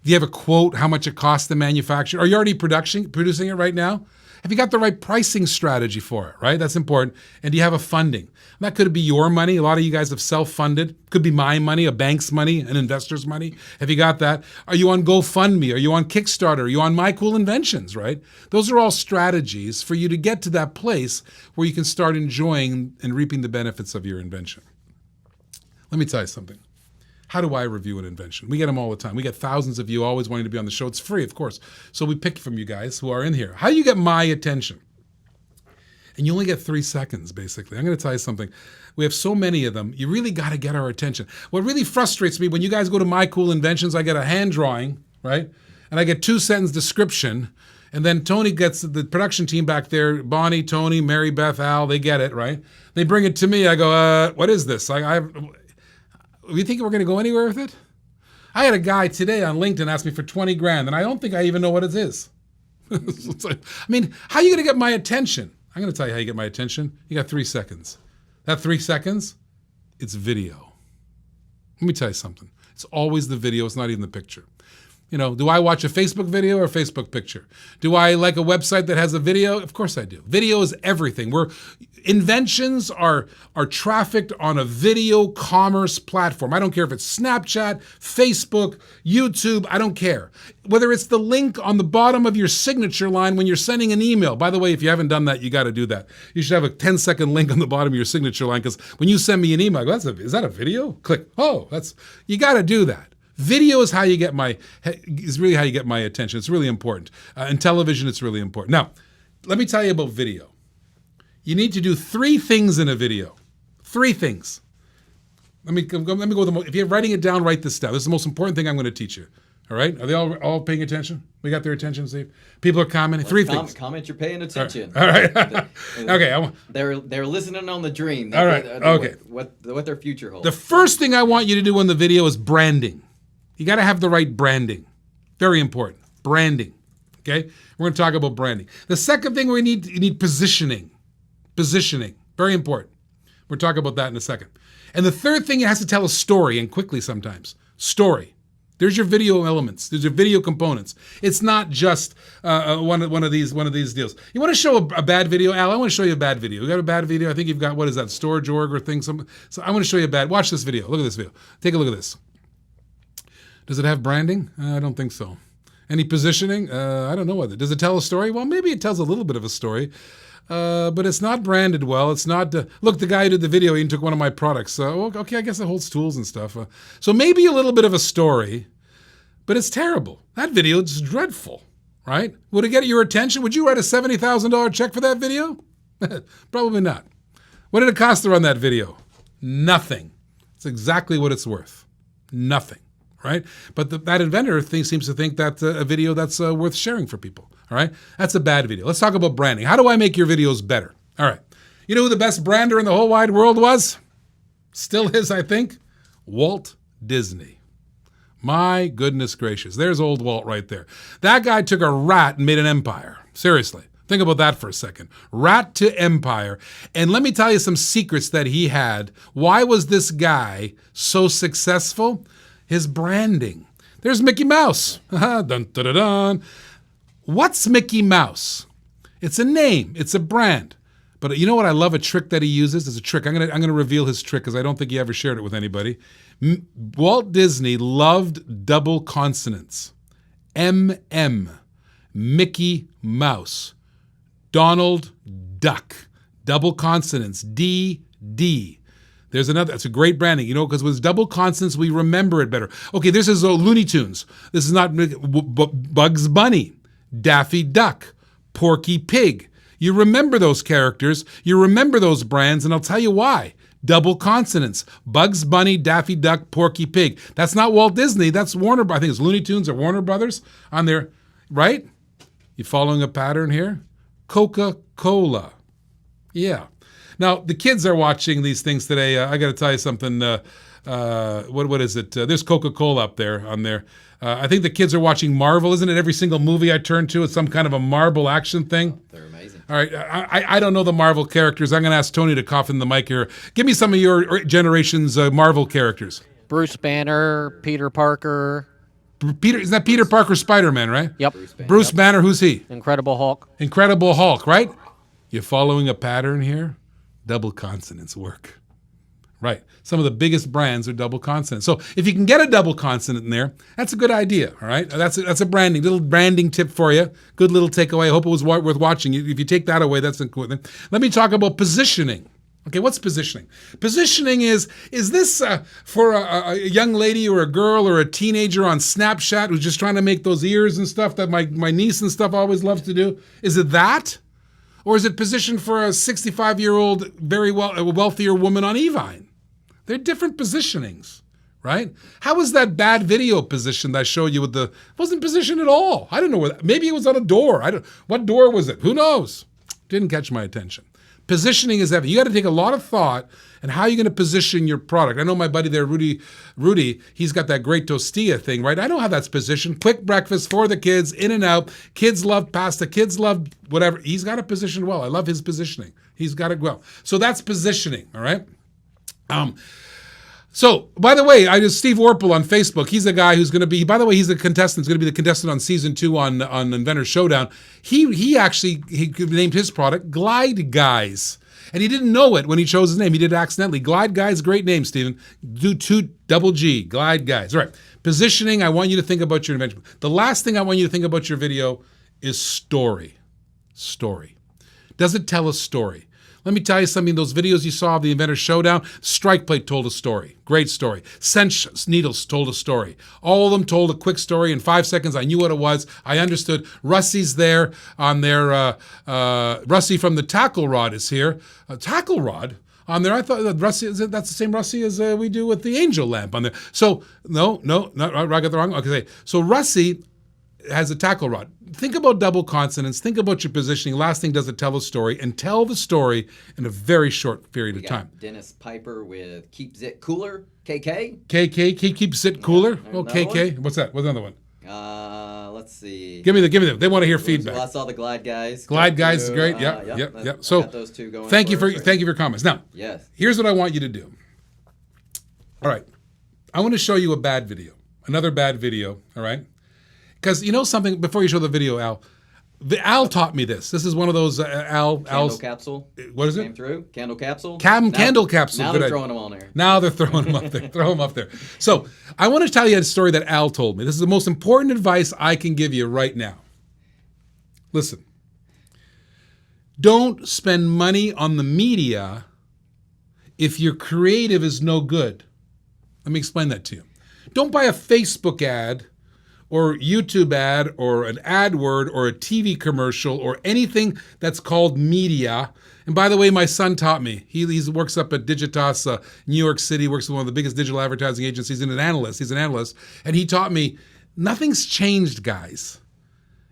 you have a quote, how much it costs to manufacture? Are you already producing it right now? Have you got the right pricing strategy for it, right? That's important. And do you have a funding? And that could be your money. A lot of you guys have self-funded. Could be my money, a bank's money, an investor's money. Have you got that? Are you on GoFundMe? Are you on Kickstarter? Are you on My Cool Inventions, right? Those are all strategies for you to get to that place where you can start enjoying and reaping the benefits of your invention. Let me tell you something. How do I review an invention? We get them all the time. We get thousands of you always wanting to be on the show. It's free, of course. So we pick from you guys who are in here. How do you get my attention? And you only get 3 seconds, basically. I'm going to tell you something. We have so many of them. You really got to get our attention. What really frustrates me, when you guys go to My Cool Inventions, I get a hand drawing, right? And I get 2-sentence description. And then Tony gets the production team back there, Bonnie, Tony, Mary Beth, Al, they get it, right? They bring it to me. I go, what is this? You think we're going to go anywhere with it? I had a guy today on LinkedIn ask me for 20 grand, and I don't think I even know what it is. I mean, how are you going to get my attention? I'm going to tell you how you get my attention. You got 3 seconds. That 3 seconds, it's video. Let me tell you something. It's always the video. It's not even the picture. You know, do I watch a Facebook video or a Facebook picture? Do I like a website that has a video? Of course I do. Video is everything. Inventions are trafficked on a video commerce platform. I don't care if it's Snapchat, Facebook, YouTube, I don't care. Whether it's the link on the bottom of your signature line when you're sending an email. By the way, if you haven't done that, you got to do that. You should have a 10-second link on the bottom of your signature line, because when you send me an email, I go, is that a video? Click. Oh, you got to do that. Video is really how you get my attention. It's really important. In television, it's really important. Now, let me tell you about video. You need to do 3 things in a video. 3 things. Let me go with if you're writing it down, write this down. This is the most important thing I'm going to teach you. All right? Are they all paying attention? We got their attention, Steve? People are commenting. Three things. Comment you're paying attention. All right. Okay. They're listening on the dream. All right. Okay. What their future holds. The first thing I want you to do in the video is branding. You got to have the right branding. Very important. Branding. Okay? We're going to talk about branding. The second thing you need positioning. Positioning. Very important. We'll talk about that in a second. And the third thing, it has to tell a story, and quickly sometimes. Story. There's your video elements. There's your video components. It's not just one of these deals. You want to show a bad video, Al? I want to show you a bad video. You got a bad video? I think you've got, what is that, storage org or thing? So I want to show you a bad. Watch this video. Look at this video. Take a look at this. Does it have branding? I don't think so. Any positioning? I don't know what it. Does it tell a story? Well, maybe it tells a little bit of a story. But it's not branded well. It's not, look, the guy who did the video, he took one of my products. Okay, I guess it holds tools and stuff. So maybe a little bit of a story, but it's terrible. That video is dreadful, right? Would it get your attention? Would you write a $70,000 check for that video? Probably not. What did it cost to run that video? Nothing. It's exactly what it's worth. Nothing, right? But that inventor seems to think that's a video that's worth sharing for people. All right, that's a bad video. Let's talk about branding. How do I make your videos better? All right, you know who the best brander in the whole wide world was? Still is, I think. Walt Disney. My goodness gracious. There's old Walt right there. That guy took a rat and made an empire. Seriously. Think about that for a second. Rat to empire. And let me tell you some secrets that he had. Why was this guy so successful? His branding. There's Mickey Mouse. Dun, dun, dun, dun. What's Mickey Mouse? It's a name. It's a brand. But you know what I love? A trick that he uses is a trick. I'm gonna reveal his trick because I don't think he ever shared it with anybody. Walt Disney loved double consonants. M-M. Mickey Mouse. Donald Duck. Double consonants. D-D. There's another. That's a great branding, because with double consonants, we remember it better. Okay, this is Looney Tunes. This is not Bugs Bunny. Daffy Duck, Porky Pig. You remember those characters, you remember those brands, and I'll tell you why. Double consonants. Bugs Bunny, Daffy Duck, Porky Pig. That's not Walt Disney, that's Warner. I think it's Looney Tunes or Warner Brothers on there, right? You following a pattern here? Coca-Cola. Yeah. Now, the kids are watching these things today. I got to tell you something. What is it? There's Coca-Cola up there on there. I think the kids are watching Marvel. Isn't it every single movie I turn to? It's some kind of a Marvel action thing. They're amazing. All right. I don't know the Marvel characters. I'm going to ask Tony to cough in the mic here. Give me some of your generation's Marvel characters. Bruce Banner, Peter Parker. Isn't that Peter Parker Spider-Man, right? Yep. Bruce Banner, who's he? Incredible Hulk. Incredible Hulk, right? You following a pattern here? Double consonants work. Right. Some of the biggest brands are double consonants. So if you can get a double consonant in there, that's a good idea, all right? That's a little branding tip for you. Good little takeaway. I hope it was worth watching. If you take that away, that's a good thing. Let me talk about positioning. Okay, what's positioning? Positioning is this for a young lady or a girl or a teenager on Snapchat who's just trying to make those ears and stuff that my niece and stuff always loves to do? Is it that? Or is it positioned for a 65-year-old, very wealthier woman on Evine? They're different positionings, right? How was that bad video positioned I showed you it wasn't positioned at all. I don't know maybe it was on a door. What door was it? Who knows? Didn't catch my attention. Positioning is everything. You got to take a lot of thought and how you're going to position your product. I know my buddy there, Rudy, he's got that great tortilla thing, right? I know how that's positioned. Quick breakfast for the kids, in and out. Kids love pasta. Kids love whatever. He's got it positioned well. I love his positioning. He's got it well. So that's positioning, all right? So, by the way, Steve Warple on Facebook. He's a guy who's going to be, by the way, he's a contestant. He's going to be the contestant on season 2 on Inventors Showdown. He named his product Glide Guys. And he didn't know it when he chose his name. He did it accidentally. Glide Guys, great name, Stephen. Do 2 double G, Glide Guys. All right. Positioning, I want you to think about your invention. The last thing I want you to think about your video is story. Story. Does it tell a story? Let me tell you something. Those videos you saw of the Inventors Showdown, Strike Plate told a story. Great story. Cinch Needles told a story. All of them told a quick story. In 5 seconds, I knew what it was. I understood. Rusty's there on their, Rusty from the Tackle Rod is here. Tackle Rod? on there. I thought that Rusty, that's the same Rusty as we do with the angel lamp on there. So, no, I got the wrong. Okay, so Rusty has a tackle rod. Think about double consonants. Think about your positioning. Last thing does it tell a story, and tell the story in a very short period of time. Dennis Piper with Keeps It Cooler, KK. KK, keeps it cooler. Yeah, Oh, another KK. one. What's that? What's another one? Let's see. Give me the. They want to hear feedback. Well, I saw the Glide Guys. Glide Guys is great. Yep. Yep. So got those two going. thank you for your comments. Now, yes. Here's what I want you to do. All right, I want to show you a bad video, another bad video. All right, because you know something. Before you show the video, Al. Al taught me this. This is one of those Al's Candle capsule. What is it? Came through. Candle capsule. Candle capsule. Now Good they're idea. throwing them on there. Now they're throwing them up there. Throw them up there. So I want to tell you a story that Al told me. This is the most important advice I can give you right now. Listen. Don't spend money on the media if your creative is no good. Let me explain that to you. Don't buy a Facebook ad or YouTube ad or an AdWord or a TV commercial or anything that's called media. And by the way, my son taught me. He works up at Digitas, New York City, works with one of the biggest digital advertising agencies. He's an analyst. And he taught me, nothing's changed, guys.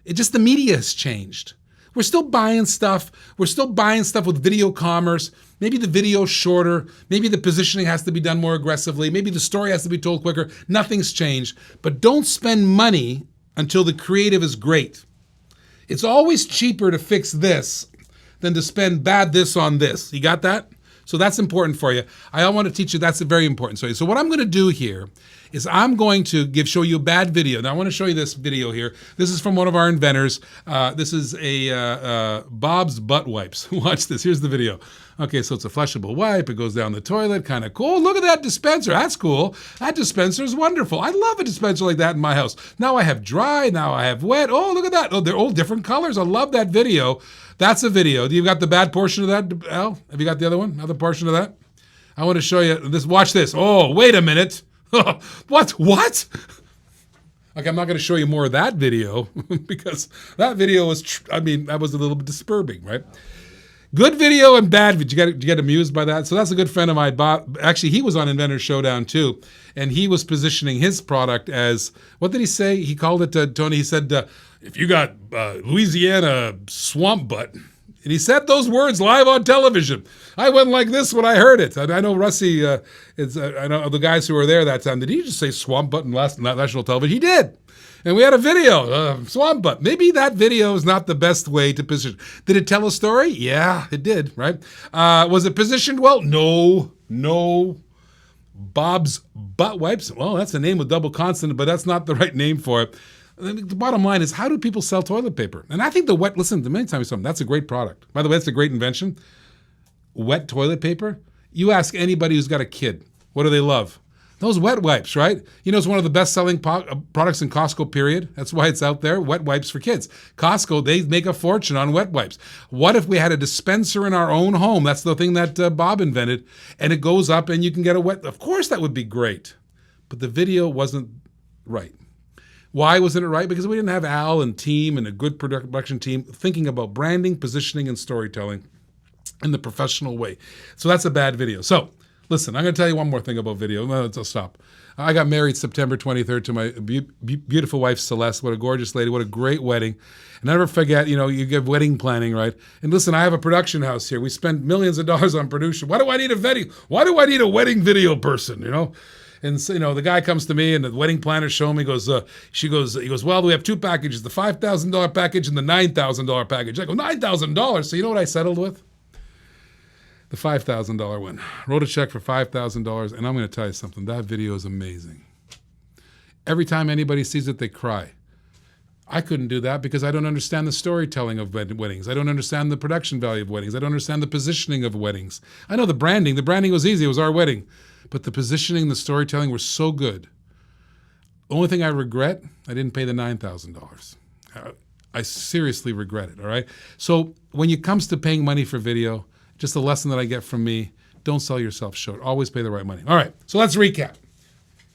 The media has changed. We're still buying stuff. We're still buying stuff with video commerce. Maybe the video's shorter. Maybe the positioning has to be done more aggressively. Maybe the story has to be told quicker. Nothing's changed. But don't spend money until the creative is great. It's always cheaper to fix this than to spend bad this on this. You got that? So that's important for you. I want to teach you that's very important. So what I'm going to do here is I'm going to show you a bad video. Now I want to show you this video here. This is from one of our inventors. This is a Bob's butt wipes. Watch this. Here's the video. Okay, so it's a flushable wipe. It goes down the toilet. Kind of cool. Look at that dispenser. That's cool. That dispenser is wonderful. I love a dispenser like that in my house. Now I have dry. Now I have wet. Oh, look at that. Oh, they're all different colors. I love that video. That's a video. Do you got the bad portion of that, Al? Have you got the other one? Another portion of that? I want to show you this. Watch this. Oh, wait a minute. What? Okay, I'm not going to show you more of that video because that video was, that was a little bit disturbing, right? Good video and bad video. You get amused by that? So that's a good friend of mine, Bob. Actually, he was on Inventors Showdown too, and he was positioning his product as, what did he say? He called it, Tony, he said, if you got Louisiana swamp butt, and he said those words live on television. I went like this when I heard it. I know Rusty, I know the guys who were there that time. Did he just say swamp butt on national television? He did. And we had a video, swamp butt. Maybe that video is not the best way to position. Did it tell a story? Yeah, it did, right? Was it positioned well? No. Bob's butt wipes. Well, that's a name with double consonant, but that's not the right name for it. The bottom line is, how do people sell toilet paper? And I think listen, let me tell you something. That's a great product. By the way, that's a great invention. Wet toilet paper. You ask anybody who's got a kid, what do they love? Those wet wipes, right? You know, it's one of the best-selling products in Costco, period. That's why it's out there, wet wipes for kids. Costco, they make a fortune on wet wipes. What if we had a dispenser in our own home? That's the thing that Bob invented. And it goes up and you can get a wet. Of course, that would be great. But the video wasn't right. Why wasn't it right? Because we didn't have Al and team and a good production team thinking about branding, positioning, and storytelling in the professional way. So that's a bad video. So listen, I'm going to tell you one more thing about video. No, I'll stop. I got married September 23rd to my beautiful wife, Celeste. What a gorgeous lady. What a great wedding. And never forget, you give wedding planning, right? And listen, I have a production house here. We spend millions of dollars on production. Why do I need a wedding video person, And so, the guy comes to me and the wedding planner show me, he goes, well, we have two packages, the $5,000 package and the $9,000 package. I go, $9,000? So you know what I settled with? The $5,000 one. Wrote a check for $5,000, and I'm going to tell you something. That video is amazing. Every time anybody sees it, they cry. I couldn't do that because I don't understand the storytelling of weddings. I don't understand the production value of weddings. I don't understand the positioning of weddings. I know the branding. The branding was easy. It was our wedding. But the positioning, the storytelling were so good. The only thing I regret, I didn't pay the $9,000. I seriously regret it, all right? So when it comes to paying money for video, just a lesson that I get from me, don't sell yourself short. Always pay the right money. All right, so let's recap.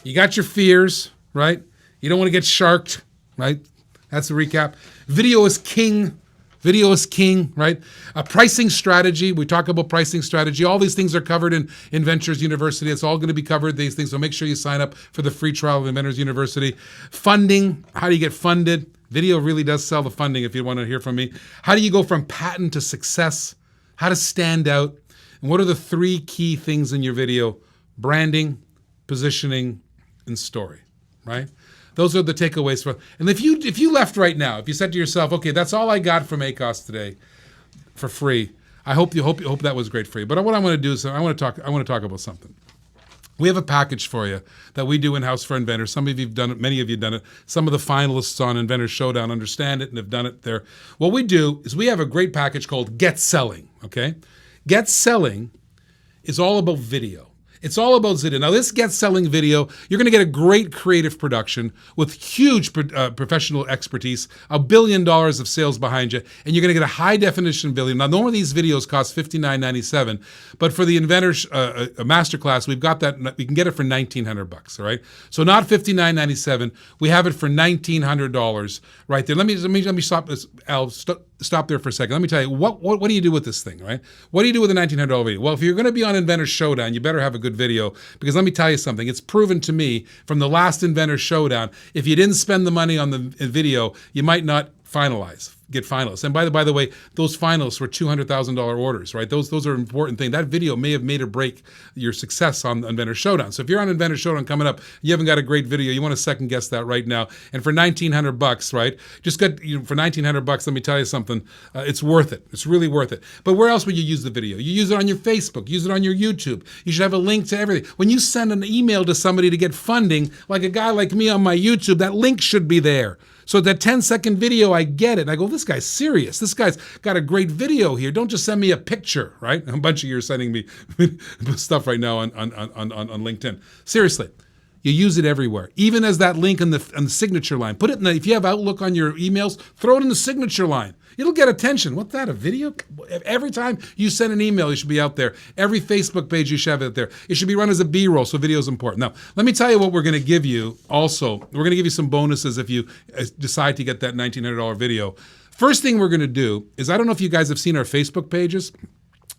You got your fears, right? You don't want to get sharked, right? That's the recap. Video is king. Video is king, right? Pricing strategy. We talk about pricing strategy. All these things are covered in Inventors University. It's all going to be covered, these things. So make sure you sign up for the free trial of Inventors University. Funding. How do you get funded? Video really does sell the funding if you want to hear from me. How do you go from patent to success? How to stand out? And what are the 3 key things in your video? Branding, positioning, and story, right? Those are the takeaways from. And if you left right now, if you said to yourself, okay, that's all I got from ACOS today for free, I hope that was great for you. But what I want to do is I want to talk about something. We have a package for you that we do in-house for inventors. Some of you have done it, many of you have done it. Some of the finalists on Inventors Showdown understand it and have done it there. What we do is we have a great package called Get Selling, okay? Get Selling is all about video. It's all about video. Now, this Get Selling video, you're going to get a great creative production with huge professional expertise, $1 billion of sales behind you, and you're going to get a high-definition video. Now, normally these videos cost $59.97, but for the Inventors Masterclass, we've got that. We can get it for $1,900, all right? So not $59.97. We have it for $1,900 right there. Let me stop this, Al. Stop there for a second. Let me tell you, what do you do with this thing, right? What do you do with a $1,900 video? Well, if you're going to be on Inventors Showdown, you better have a good video, because let me tell you something. It's proven to me from the last Inventors Showdown, if you didn't spend the money on the video, you might not get finalists. And by the way, those finalists were $200,000 orders, right? Those are important things. That video may have made or break your success on Inventors Showdown. So if you're on Inventors Showdown coming up, you haven't got a great video, you want to second guess that right now. And for $1,900, right? Just for $1,900, let me tell you something. It's worth it. It's really worth it. But where else would you use the video? You use it on your Facebook. Use it on your YouTube. You should have a link to everything. When you send an email to somebody to get funding, like a guy like me on my YouTube, that link should be there. So that 10-second video, I get it. I go, this guy's serious. This guy's got a great video here. Don't just send me a picture, right? A bunch of you are sending me stuff right now on LinkedIn. Seriously, you use it everywhere. Even as that link on the signature line. Put it if you have Outlook on your emails, throw it in the signature line. It'll get attention. What's that, a video? Every time you send an email, you should be out there. Every Facebook page, you should have it there. It should be run as a BRoll, so video is important. Now, let me tell you what we're going to give you also. We're going to give you some bonuses if you decide to get that $1,900 video. First thing we're going to do is, I don't know if you guys have seen our Facebook pages,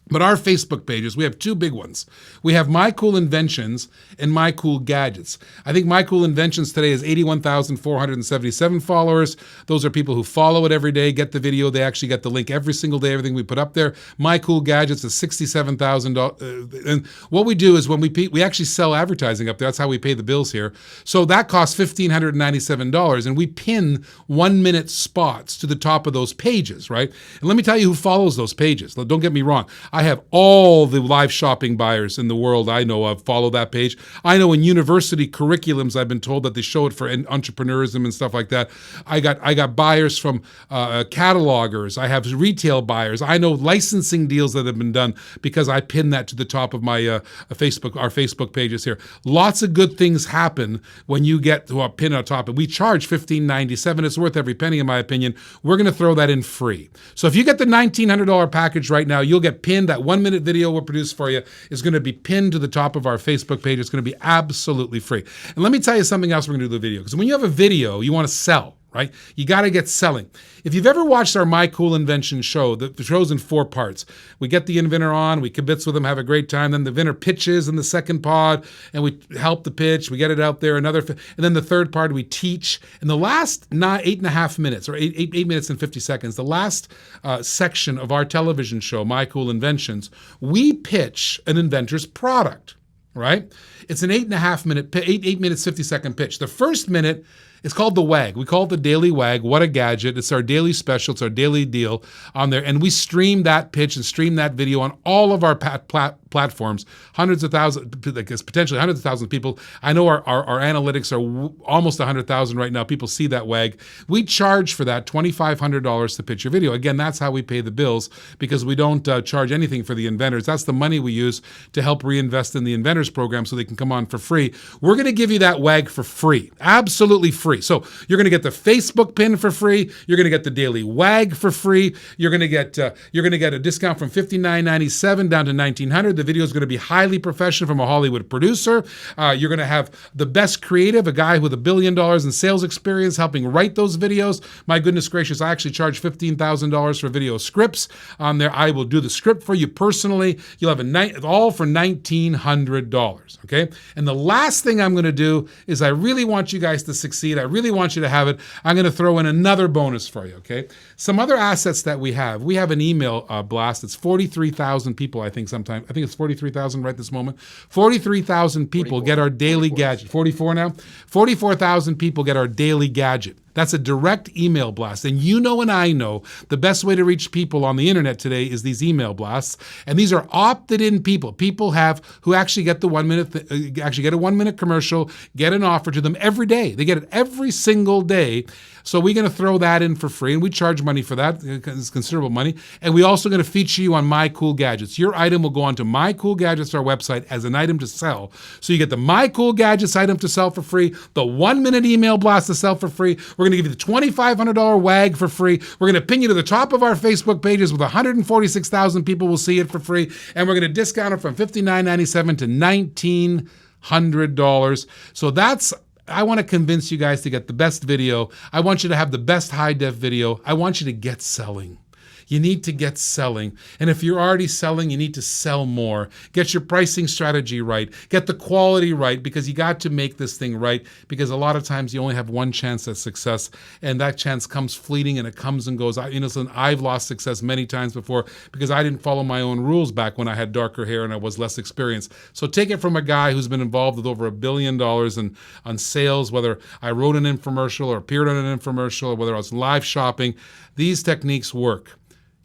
but our Facebook pages, we have 2 big ones. We have My Cool Inventions and My Cool Gadgets. I think My Cool Inventions today is 81,477 followers. Those are people who follow it every day, get the video. They actually get the link every single day, everything we put up there. My Cool Gadgets is $67,000. And what we do is when we actually sell advertising up there. That's how we pay the bills here. So that costs $1,597. And we pin 1-minute spots to the top of those pages, right? And let me tell you who follows those pages. Don't get me wrong. I have all the live shopping buyers in the world I know of follow that page. I know in university curriculums, I've been told that they show it for entrepreneurism and stuff like that. I got buyers from catalogers. I have retail buyers. I know licensing deals that have been done because I pin that to the top of my our Facebook pages here. Lots of good things happen when you get to a pin on top. And we charge $15.97. It's worth every penny, in my opinion. We're going to throw that in free. So if you get the $1,900 package right now, you'll get pinned. That 1-minute video we'll produce for you is going to be pinned to the top of our Facebook page. It's going to be absolutely free. And let me tell you something else we're going to do with the video. Because when you have a video, you want to sell, right? You got to get selling. If you've ever watched our My Cool Invention show, the show's in 4 parts. We get the inventor on, we kibitz with them, have a great time. Then the inventor pitches in the second pod, and we help the pitch. We get it out there. And then the third part, we teach. And the last 8.5 minutes, or 8 minutes and 50 seconds, the last section of our television show, My Cool Inventions, we pitch an inventor's product, right? It's an 8 minutes, 50-second pitch. The first minute, it's called the WAG. We call it the Dailywag. What a gadget. It's our daily special. It's our daily deal on there. And we stream that pitch and stream that video on all of our platforms. Hundreds of thousands, potentially hundreds of thousands of people. I know our analytics are almost 100,000 right now. People see that WAG. We charge for that $2,500 to pitch your video. Again, that's how we pay the bills, because we don't charge anything for the inventors. That's the money we use to help reinvest in the inventors program so they can come on for free. We're going to give you that WAG for free. Absolutely free. free. So you're going to get the Facebook pin for free. You're going to get the Dailywag for free. You're going to get a discount from $59.97 down to $19.00. The video is going to be highly professional from a Hollywood producer. You're going to have the best creative, a guy with $1 billion in sales experience helping write those videos. My goodness gracious, I actually charge $15,000 for video scripts on there. I will do the script for you personally. You'll have all for $1,900, okay? And the last thing I'm going to do is I really want you guys to succeed. I really want you to have it. I'm going to throw in another bonus for you, okay? Some other assets that we have. We have an email blast. It's 43,000 people, I think it's 43,000 right this moment. 43,000 people get our daily gadget. 44 now? 44,000 people get our daily gadget. That's a direct email blast. And you know and I know the best way to reach people on the internet today is these email blasts. And these are opted-in people. People who actually get the 1 minute, actually get a 1 minute commercial, get an offer to them every day. They get it every single day. So we're going to throw that in for free, and we charge money for that. It's considerable money. And we're also going to feature you on My Cool Gadgets. Your item will go onto My Cool Gadgets, our website, as an item to sell. So you get the My Cool Gadgets item to sell for free, the 1 minute email blast to sell for free. We're going to give you the $2,500 WAG for free. We're going to pin you to the top of our Facebook pages with 146,000 people will see it for free. And we're going to discount it from $59.97 to $1,900. So I want to convince you guys to get the best video. I want you to have the best high-def video. I want you to get selling. You need to get selling. And if you're already selling, you need to sell more. Get your pricing strategy right. Get the quality right, because you got to make this thing right, because a lot of times you only have one chance at success, and that chance comes fleeting and it comes and goes. I've lost success many times before because I didn't follow my own rules back when I had darker hair and I was less experienced. So take it from a guy who's been involved with over $1 billion on sales, whether I wrote an infomercial or appeared on an infomercial or whether I was live shopping. These techniques work.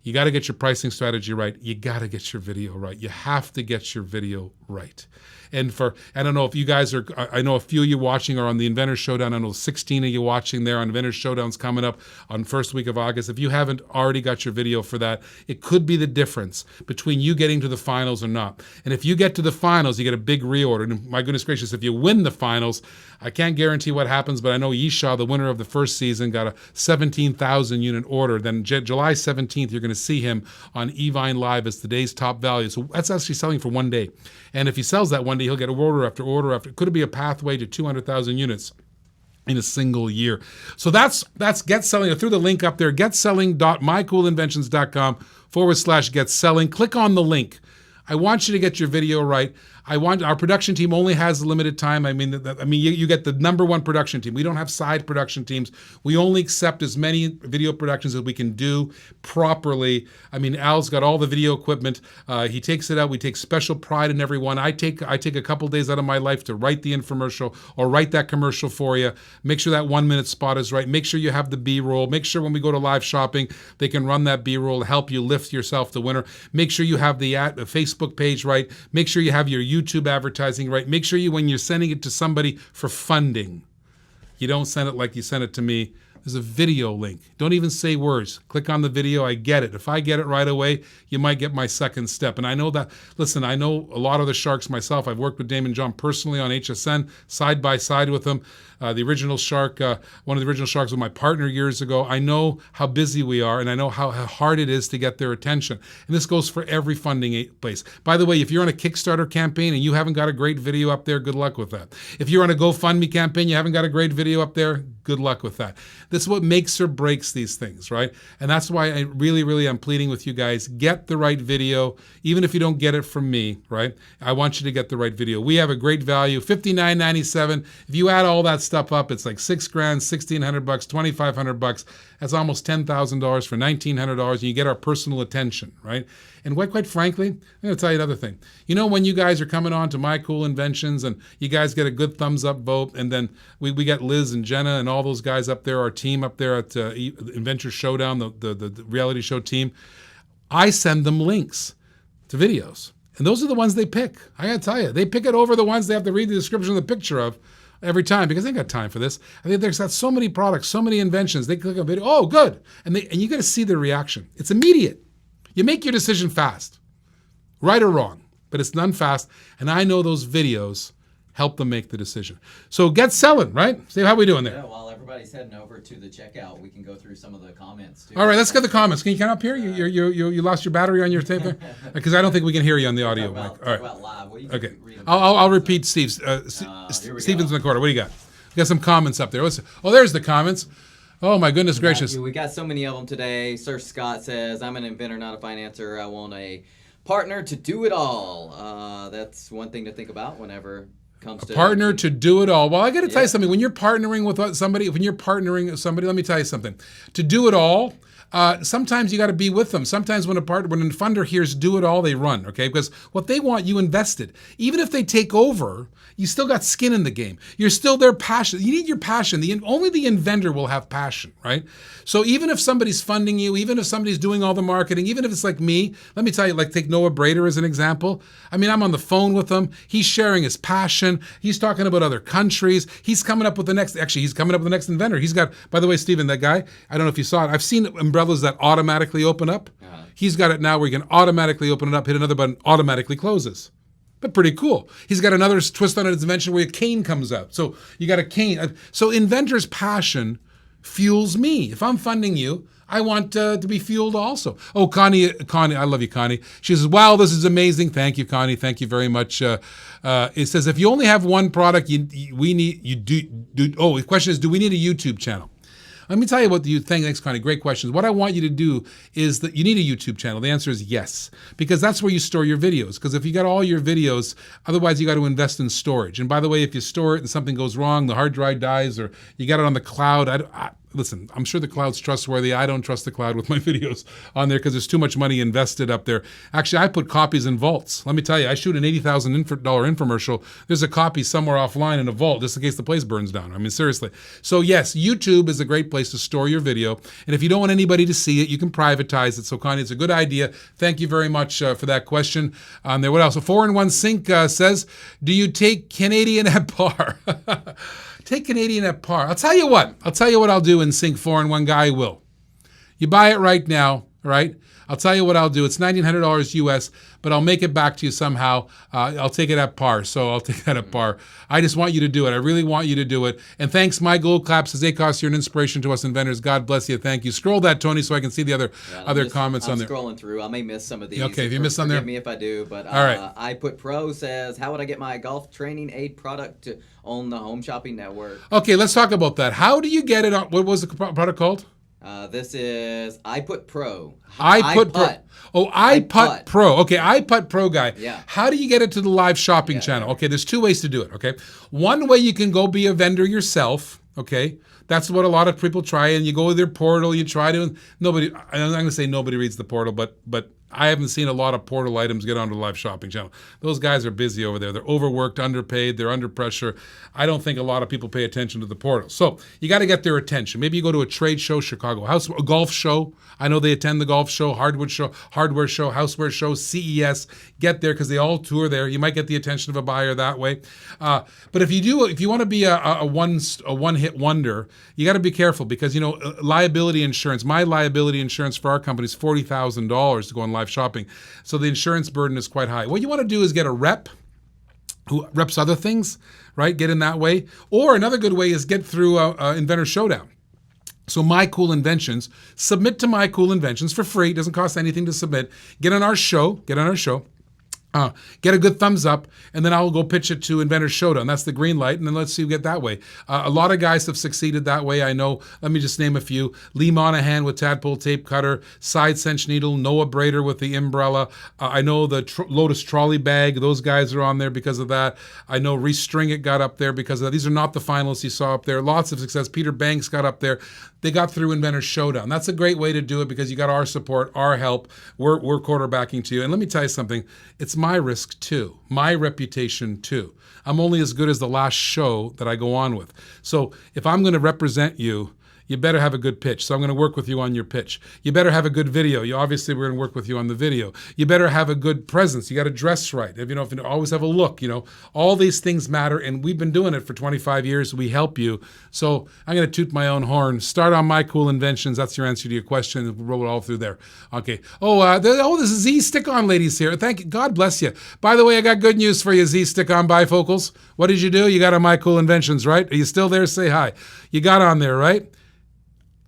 You got to get your pricing strategy right. You got to get your video right. You have to get your video right. And I don't know if you guys are, I know a few of you watching are on the Inventors Showdown. I know 16 of you watching there on Inventors Showdown's coming up on first week of August. If you haven't already got your video for that, it could be the difference between you getting to the finals or not. And if you get to the finals, you get a big reorder. And my goodness gracious, if you win the finals, I can't guarantee what happens, but I know Yisha, the winner of the first season, got a 17,000 unit order. Then July 17th, you're going to see him on eVine Live as today's top value. So that's actually selling for 1 day. And if he sells that 1 day, he'll get order after order after. Could it be a pathway to 200,000 units in a single year? So that's Get Selling. I threw the link up there, getselling.mycoolinventions.com/get selling. Click on the link. I want you to get your video right. Our production team only has a limited time. You get the #1 production team. We don't have side production teams. We only accept as many video productions as we can do properly. Al's got all the video equipment. He takes it out. We take special pride in every one. I take a couple days out of my life to write the infomercial or write that commercial for you. Make sure that 1 minute spot is right. Make sure you have the BRoll. Make sure when we go to live shopping, they can run that BRoll to help you lift yourself to winner. Make sure you have the Facebook page right. Make sure you have your YouTube advertising right. Make sure when you're sending it to somebody for funding, you don't send it like you sent it to me. There's a video link. Don't even say words. Click on the video. I get it. If I get it right away, you might get my second step. And I know that, listen, I know a lot of the sharks myself. I've worked with Damon John personally on HSN, side by side with them. The original shark, one of the original sharks was my partner years ago. I know how busy we are, and I know how hard it is to get their attention. And this goes for every funding place. By the way, if you're on a Kickstarter campaign and you haven't got a great video up there, good luck with that. If you're on a GoFundMe campaign, you haven't got a great video up there, good luck with that. This is what makes or breaks these things, right? And that's why I really am pleading with you guys, get the right video, even if you don't get it from me, right? I want you to get the right video. We have a great value, $59.97. If you add all that stuff up, it's like $6,000, $1,600, $2,500. That's almost $10,000 for $1,900, and you get our personal attention, right? And quite frankly, I'm going to tell you another thing. You know, when you guys are coming on to My Cool Inventions and you guys get a good thumbs up vote, and then we get Liz and Jenna and all those guys up there, our team up there at Inventors Showdown, the reality show team, I send them links to videos. And those are the ones they pick. I got to tell you, they pick it over the ones they have to read the description of the picture of every time, because they ain't got time for this. I think there's got so many products, so many inventions. They click on video, oh, good. And you got to see the reaction. It's immediate. You make your decision fast, right or wrong, but it's done fast. And I know those videos help them make the decision. So get selling, right? Steve, how we doing there? Yeah, while everyone everybody's heading over to the checkout, we can go through some of the comments too. All right, let's get the comments. Can you come up here? You lost your battery on your tape there? Because I don't think we can hear you on the audio mic. All right. About live. Well, you can Okay. read them. I'll repeat Steve's. Steven's in the corner. What do you got? We got some comments up there. There's the comments. Oh my goodness gracious. We got so many of them today. Sir Scott says, I'm an inventor, not a financer. I want a partner to do it all. That's one thing to think about whenever it comes to Partner to do it all. Well, I got to tell you something. When you're partnering with somebody, let me tell you something. To do it all, sometimes you got to be with them. Sometimes when a funder hears do it all, they run, okay? Because what they want, you invested. Even if they take over, you still got skin in the game. You're still their passion. You need your passion. Only the inventor will have passion, right? So even if somebody's funding you, even if somebody's doing all the marketing, even if it's like me, let me tell you, like take Noah Brader as an example. I mean, I'm on the phone with him. He's sharing his passion. He's talking about other countries. He's coming up with the next inventor. He's got, by the way, Steven, that guy, I don't know if you saw it. I've seen umbrellas that automatically open up. He's got it now where you can automatically open it up, hit another button, automatically closes. But pretty cool. He's got another twist on his invention where a cane comes out. So you got a cane. So inventor's passion fuels me. If I'm funding you, I want to be fueled also. Oh, Connie, I love you, Connie. She says, wow, this is amazing. Thank you, Connie. Thank you very much. It says, if you only have one product, the question is, do we need a YouTube channel? Let me tell you what the thing. Thanks, Connie. Great questions. What I want you to do is that you need a YouTube channel. The answer is yes, because that's where you store your videos. Because if you got all your videos, otherwise you got to invest in storage. And by the way, if you store it and something goes wrong, the hard drive dies, or you got it on the cloud, listen, I'm sure the cloud's trustworthy. I don't trust the cloud with my videos on there because there's too much money invested up there. Actually, I put copies in vaults. Let me tell you, I shoot an $80,000 infomercial. There's a copy somewhere offline in a vault just in case the place burns down. I mean, seriously. So yes, YouTube is a great place to store your video. And if you don't want anybody to see it, you can privatize it. So Connie, it's a good idea. Thank you very much for that question. There, what else? A 4-in-1 Sync says, do you take Canadian at par? Take Canadian at par. I'll tell you what I'll do in Sync 4-in-1 guy will. You buy it right now, right? I'll tell you what I'll do. It's $1,900 US, but I'll make it back to you somehow. I'll take it at par, so I'll take that at par. I just want you to do it. I really want you to do it. And thanks, My Gold Clap says, Acos, you're an inspiration to us inventors. God bless you. Thank you. Scroll that, Tony, so I can see the other comments on there. I'm scrolling through. I may miss some of these. Okay, if you miss some there. Forgive me if I do, but all right. I Put Pro says, how would I get my golf training aid product on the Home Shopping Network? Okay, let's talk about that. How do you get it on, what was the product called? This is iPut Pro. iPut Pro. Oh, iPut Pro. Okay, iPut Pro guy. Yeah. How do you get it to the live shopping channel? Okay, there's two ways to do it, okay? One way, you can go be a vendor yourself, okay? That's what a lot of people try, and you go to their portal, you try to, I'm not going to say nobody reads the portal, but I haven't seen a lot of portal items get onto the live shopping channel. Those guys are busy over there. They're overworked, underpaid, they're under pressure. I don't think a lot of people pay attention to the portal. So you got to get their attention. Maybe you go to a trade show, a golf show. I know they attend the golf show, hardware show, houseware show, CES. Get there because they all tour there. You might get the attention of a buyer that way. But if you want to be a one-hit wonder, you got to be careful because, liability insurance, my liability insurance for our company is $40,000 to go on live shopping. So the insurance burden is quite high. What you want to do is get a rep who reps other things, right? Get in that way. Or another good way is get through Inventors Showdown. So My Cool Inventions, submit to My Cool Inventions for free. It doesn't cost anything to submit. Get on our show. Get a good thumbs up, and then I'll go pitch it to Inventors Showdown. That's the green light, and then let's see who get that way. A lot of guys have succeeded that way, I know. Let me just name a few. Lee Monahan with Tadpole Tape Cutter, Side Cinch Needle, Noah Brader with the Umbrella. I know the Lotus Trolley Bag. Those guys are on there because of that. I know Restring It got up there because of that. These are not the finalists you saw up there. Lots of success. Peter Banks got up there. They got through Inventors Showdown. That's a great way to do it because you got our support, our help. We're quarterbacking to you. And let me tell you something. It's my risk too, my reputation too. I'm only as good as the last show that I go on with. So if I'm going to represent you You better have a good pitch. So I'm going to work with you on your pitch. You better have a good video. Obviously, we're going to work with you on the video. You better have a good presence. You got to dress right. If you always have a look, all these things matter. And we've been doing it for 25 years. We help you. So I'm going to toot my own horn. Start on My Cool Inventions. That's your answer to your question. We'll roll it all through there. Okay. This is Z Stick-On ladies here. Thank you. God bless you. By the way, I got good news for you, Z Stick-On bifocals. What did you do? You got on My Cool Inventions, right? Are you still there? Say hi. You got on there, right?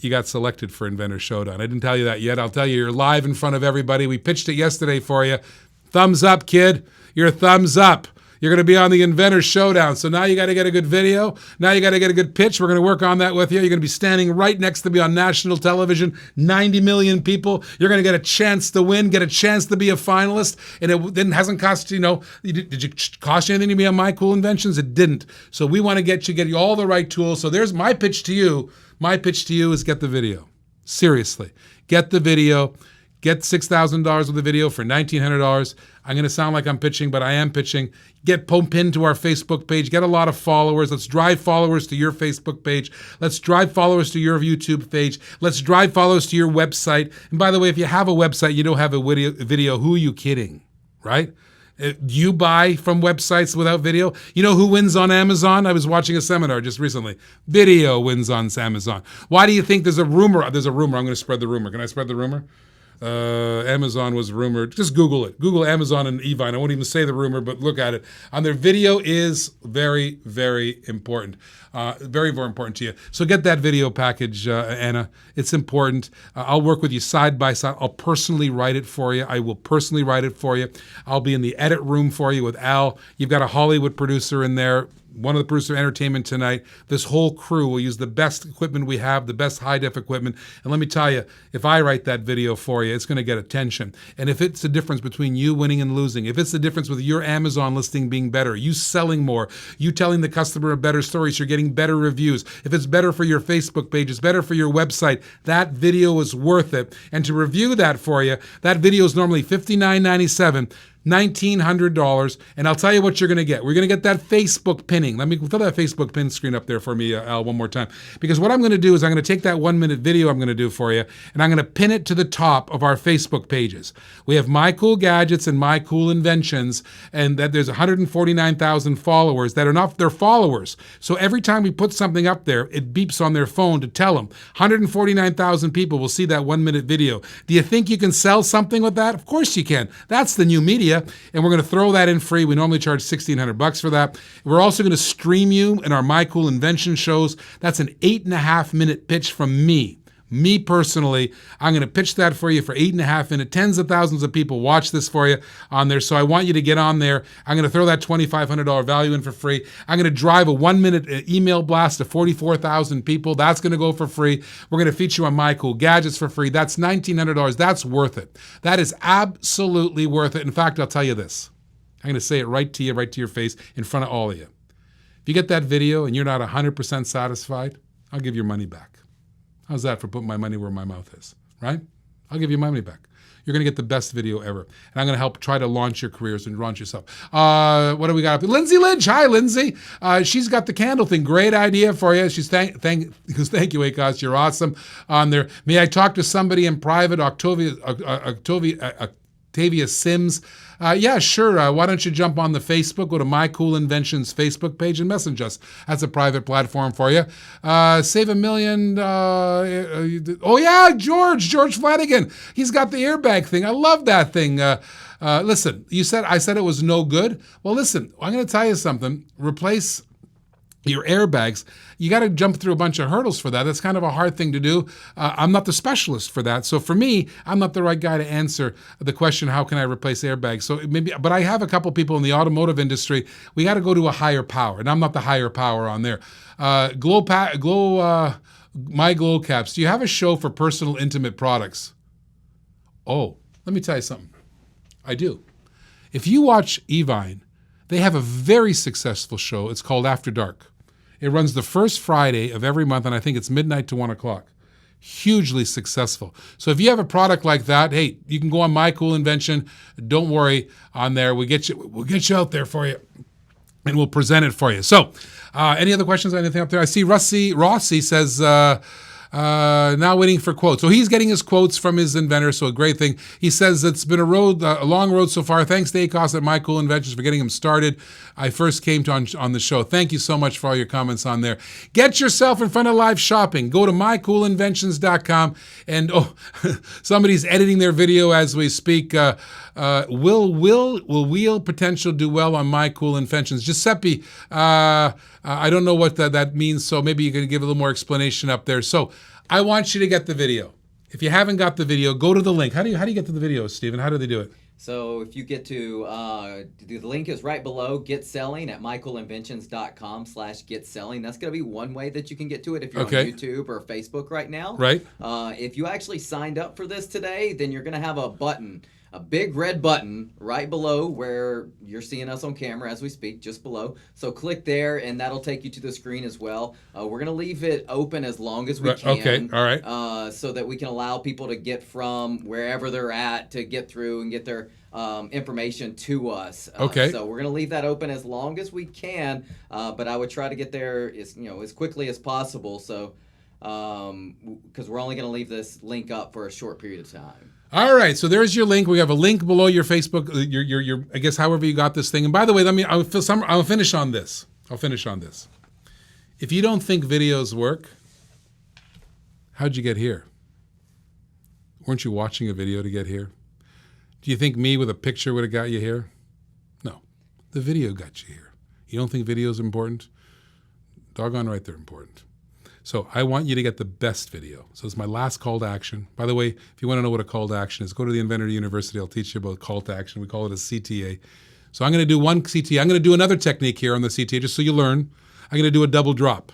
You got selected for Inventors Showdown. I didn't tell you that yet. I'll tell you, you're live in front of everybody. We pitched it yesterday for you. Thumbs up, kid. Your thumbs up. You're going to be on the Inventors Showdown. So now you got to get a good video. Now you got to get a good pitch. We're going to work on that with you. You're going to be standing right next to me on national television. 90 million people. You're going to get a chance to win, get a chance to be a finalist. And it then hasn't cost you, did it cost you anything to be on My Cool Inventions? It didn't. So we want to get you all the right tools. So there's my pitch to you. My pitch to you is get the video. Seriously. Get the video. Get $6,000 with the video for $1,900. I'm going to sound like I'm pitching, but I am pitching. Get pinned to our Facebook page. Get a lot of followers. Let's drive followers to your Facebook page. Let's drive followers to your YouTube page. Let's drive followers to your website. And by the way, if you have a website, you don't have a video, who are you kidding, right? Do you buy from websites without video? You know who wins on Amazon? I was watching a seminar just recently. Video wins on Amazon. Why do you think there's a rumor? There's a rumor. I'm going to spread the rumor. Can I spread the rumor? Amazon was rumored. Just Google it. Google Amazon and Evine. I won't even say the rumor, but look at it. On their video is very, very important. Very, very important to you. So get that video package, Anna. It's important. I'll work with you side by side. I'll personally write it for you. I will personally write it for you. I'll be in the edit room for you with Al. You've got a Hollywood producer in there. One of the producers of entertainment tonight. This whole crew will use the best equipment we have, the best high-def equipment. And let me tell you, if I write that video for you, it's going to get attention. And if it's the difference between you winning and losing, if it's the difference with your Amazon listing being better, you selling more, you telling the customer a better story, so you're getting better reviews, if it's better for your Facebook page, it's better for your website, that video is worth it. And to review that for you, that video is normally $59.97. $1,900, and I'll tell you what you're going to get. We're going to get that Facebook pinning. Let me throw that Facebook pin screen up there for me, Al, one more time. Because what I'm going to do is I'm going to take that 1-minute video I'm going to do for you, and I'm going to pin it to the top of our Facebook pages. We have My Cool Gadgets and My Cool Inventions, and that there's 149,000 followers that are not their followers. So every time we put something up there, it beeps on their phone to tell them. 149,000 people will see that 1-minute video. Do you think you can sell something with that? Of course you can. That's the new media. And we're going to throw that in free. We normally charge $1,600 for that. We're also going to stream you in our My Cool Invention shows. That's an 8.5-minute pitch from me. Me personally, I'm going to pitch that for you for 8.5 minutes. Tens of thousands of people watch this for you on there. So I want you to get on there. I'm going to throw that $2,500 value in for free. I'm going to drive a 1-minute email blast to 44,000 people. That's going to go for free. We're going to feature you on My Cool Gadgets for free. That's $1,900. That's worth it. That is absolutely worth it. In fact, I'll tell you this. I'm going to say it right to your face, in front of all of you. If you get that video and you're not 100% satisfied, I'll give your money back. How's that for putting my money where my mouth is, right? I'll give you my money back. You're going to get the best video ever. And I'm going to help try to launch your careers and launch yourself. What do we got up? Lindsay Lynch. Hi, Lindsay. She's got the candle thing. Great idea for you. She's thank you, Acos. You're awesome on there. May I talk to somebody in private? Octavia Sims. Yeah, sure. Why don't you jump on the Facebook, go to My Cool Inventions Facebook page and message us. That's a private platform for you. Save $1 million. Oh, yeah, George Flanagan. He's got the airbag thing. I love that thing. Listen, I said it was no good. Well, listen, I'm going to tell you something. Replace your airbags. You got to jump through a bunch of hurdles for that. That's kind of a hard thing to do. I'm not the specialist for that. So for me, I'm not the right guy to answer the question, how can I replace airbags? So maybe, but I have a couple people in the automotive industry. We got to go to a higher power, and I'm not the higher power on there. My Glow Caps. Do you have a show for personal intimate products? Oh, let me tell you something. I do. If you watch Evine, they have a very successful show. It's called After Dark. It runs the first Friday of every month, and I think it's midnight to 1 o'clock. Hugely successful. So if you have a product like that, hey, you can go on My Cool Invention. Don't worry on there. We'll get you out there for you, and we'll present it for you. So any other questions? Anything up there? I see Rossi says, Now waiting for quotes. So he's getting his quotes from his inventor, so a great thing. He says it's been a long road so far. Thanks to ACOS at My Cool Inventions for getting him started. I first came on the show. Thank you so much for all your comments on there. Get yourself in front of live shopping. Go to mycoolinventions.com. And somebody's editing their video as we speak. Will Wheel Potential do well on My Cool Inventions? Giuseppe, I don't know what that means, so maybe you can give a little more explanation up there. So I want you to get the video. If you haven't got the video, go to the link. How do you get to the video, Stephen? How do they do it? So if you get to, the link is right below Get Selling at mycoolinventions.com/Get Selling. That's going to be one way that you can get to it if you're on YouTube or Facebook right now. Right. If you actually signed up for this today, then you're going to have a button, a big red button right below where you're seeing us on camera as we speak, just below. So click there, and that'll take you to the screen as well. We're going to leave it open as long as we can. Okay, all right. So that we can allow people to get from wherever they're at to get through and get their information to us. Okay. So we're going to leave that open as long as we can, but I would try to get there as quickly as possible. So because we're only going to leave this link up for a short period of time. All right, so there's your link. We have a link below your Facebook, your I guess however you got this thing. And by the way, I'll finish on this. If you don't think videos work, how'd you get here? Weren't you watching a video to get here? Do you think me with a picture would have got you here? No, the video got you here. You don't think video is important? Doggone right, they're important. So I want you to get the best video. So it's my last call to action. By the way, if you want to know what a call to action is, go to the Inventor University. I'll teach you about call to action. We call it a CTA. So I'm going to do one CTA. I'm going to do another technique here on the CTA just so you learn. I'm going to do a double drop.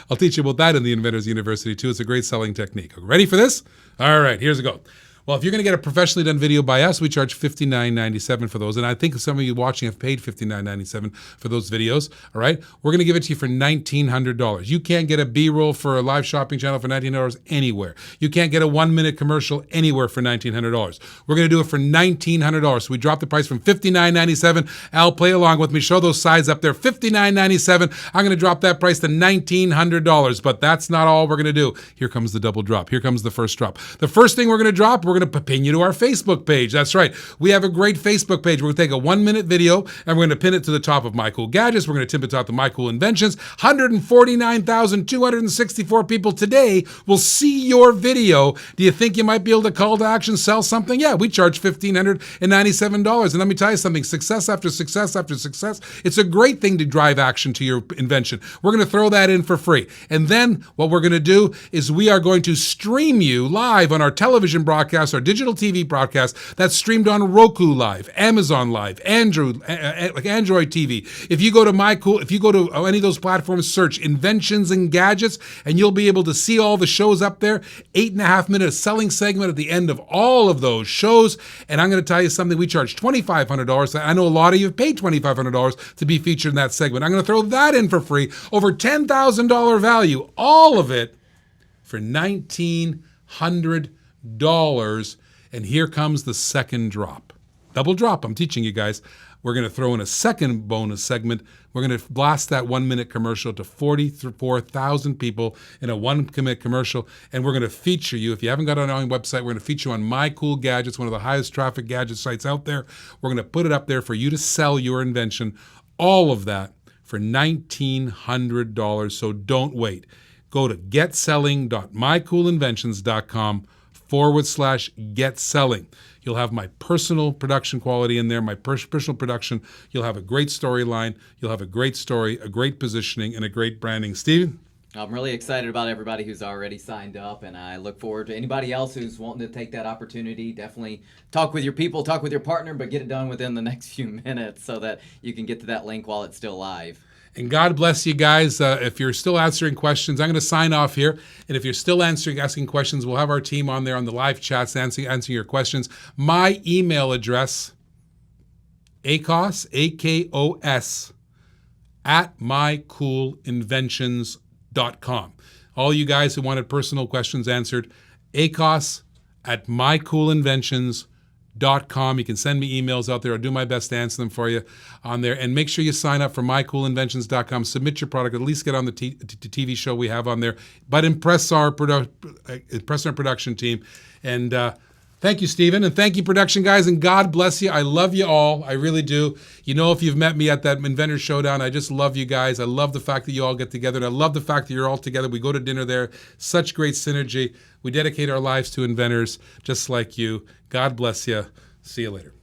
I'll teach you about that in the Inventors University too. It's a great selling technique. Ready for this? All right, here's a go. Well, if you're going to get a professionally done video by us, we charge $59.97 for those. And I think some of you watching have paid $59.97 for those videos. All right? We're going to give it to you for $1,900. You can't get a BRoll for a live shopping channel for $1,900 anywhere. You can't get a 1-minute commercial anywhere for $1,900. We're going to do it for $1,900. So we dropped the price from $59.97. Al, play along with me. Show those sides up there. $59.97. I'm going to drop that price to $1,900. But that's not all we're going to do. Here comes the double drop. Here comes the first drop. The first thing we're going to drop, we're going to pin you to our Facebook page. That's right. We have a great Facebook page. We're going to take a 1-minute video and we're going to pin it to the top of My Cool Gadgets. We're going to tip it top to My Cool Inventions. 149,264 people today will see your video. Do you think you might be able to call to action, sell something? Yeah, we charge $1,597. And let me tell you something, success after success after success. It's a great thing to drive action to your invention. We're going to throw that in for free. And then what we're going to do is we are going to stream you live on our television broadcast, our digital TV broadcast that's streamed on Roku Live, Amazon Live, Android TV. If you go to any of those platforms, search Inventions and Gadgets, and you'll be able to see all the shows up there. 8.5-minute selling segment at the end of all of those shows. And I'm going to tell you something, we charge $2,500. I know a lot of you have paid $2,500 to be featured in that segment. I'm going to throw that in for free. Over $10,000 value, all of it for $1,900. And here comes the second drop. Double drop, I'm teaching you guys. We're going to throw in a second bonus segment. We're going to blast that 1-minute commercial to 44,000 people in a 1-minute commercial, and we're going to feature you. If you haven't got it on our website, we're going to feature you on My Cool Gadgets, one of the highest traffic gadget sites out there. We're going to put it up there for you to sell your invention. All of that for $1,900, so don't wait. Go to getselling.mycoolinventions.com/get selling. You'll have my personal production quality in there, my personal production. You'll have a great storyline. You'll have a great story, a great positioning, and a great branding. Steven? I'm really excited about everybody who's already signed up, and I look forward to anybody else who's wanting to take that opportunity. Definitely talk with your people, talk with your partner, but get it done within the next few minutes so that you can get to that link while it's still live. And God bless you guys. If you're still answering questions, I'm going to sign off here. And if you're still asking questions, we'll have our team on there on the live chats answering your questions. My email address, AKOS, AKOS, at mycoolinventions.com. All you guys who wanted personal questions answered, AKOS at mycoolinventions.com. inventors.com. You can send me emails out there. I'll do my best to answer them for you on there. And make sure you sign up for mycoolinventions.com. Submit your product. At least get on the TV show we have on there. But impress our production team. And thank you, Stephen. And thank you, production guys. And God bless you. I love you all. I really do. You know, if you've met me at that Inventors Showdown, I just love you guys. I love the fact that you all get together. And I love the fact that you're all together. We go to dinner there. Such great synergy. We dedicate our lives to inventors just like you. God bless you. See you later.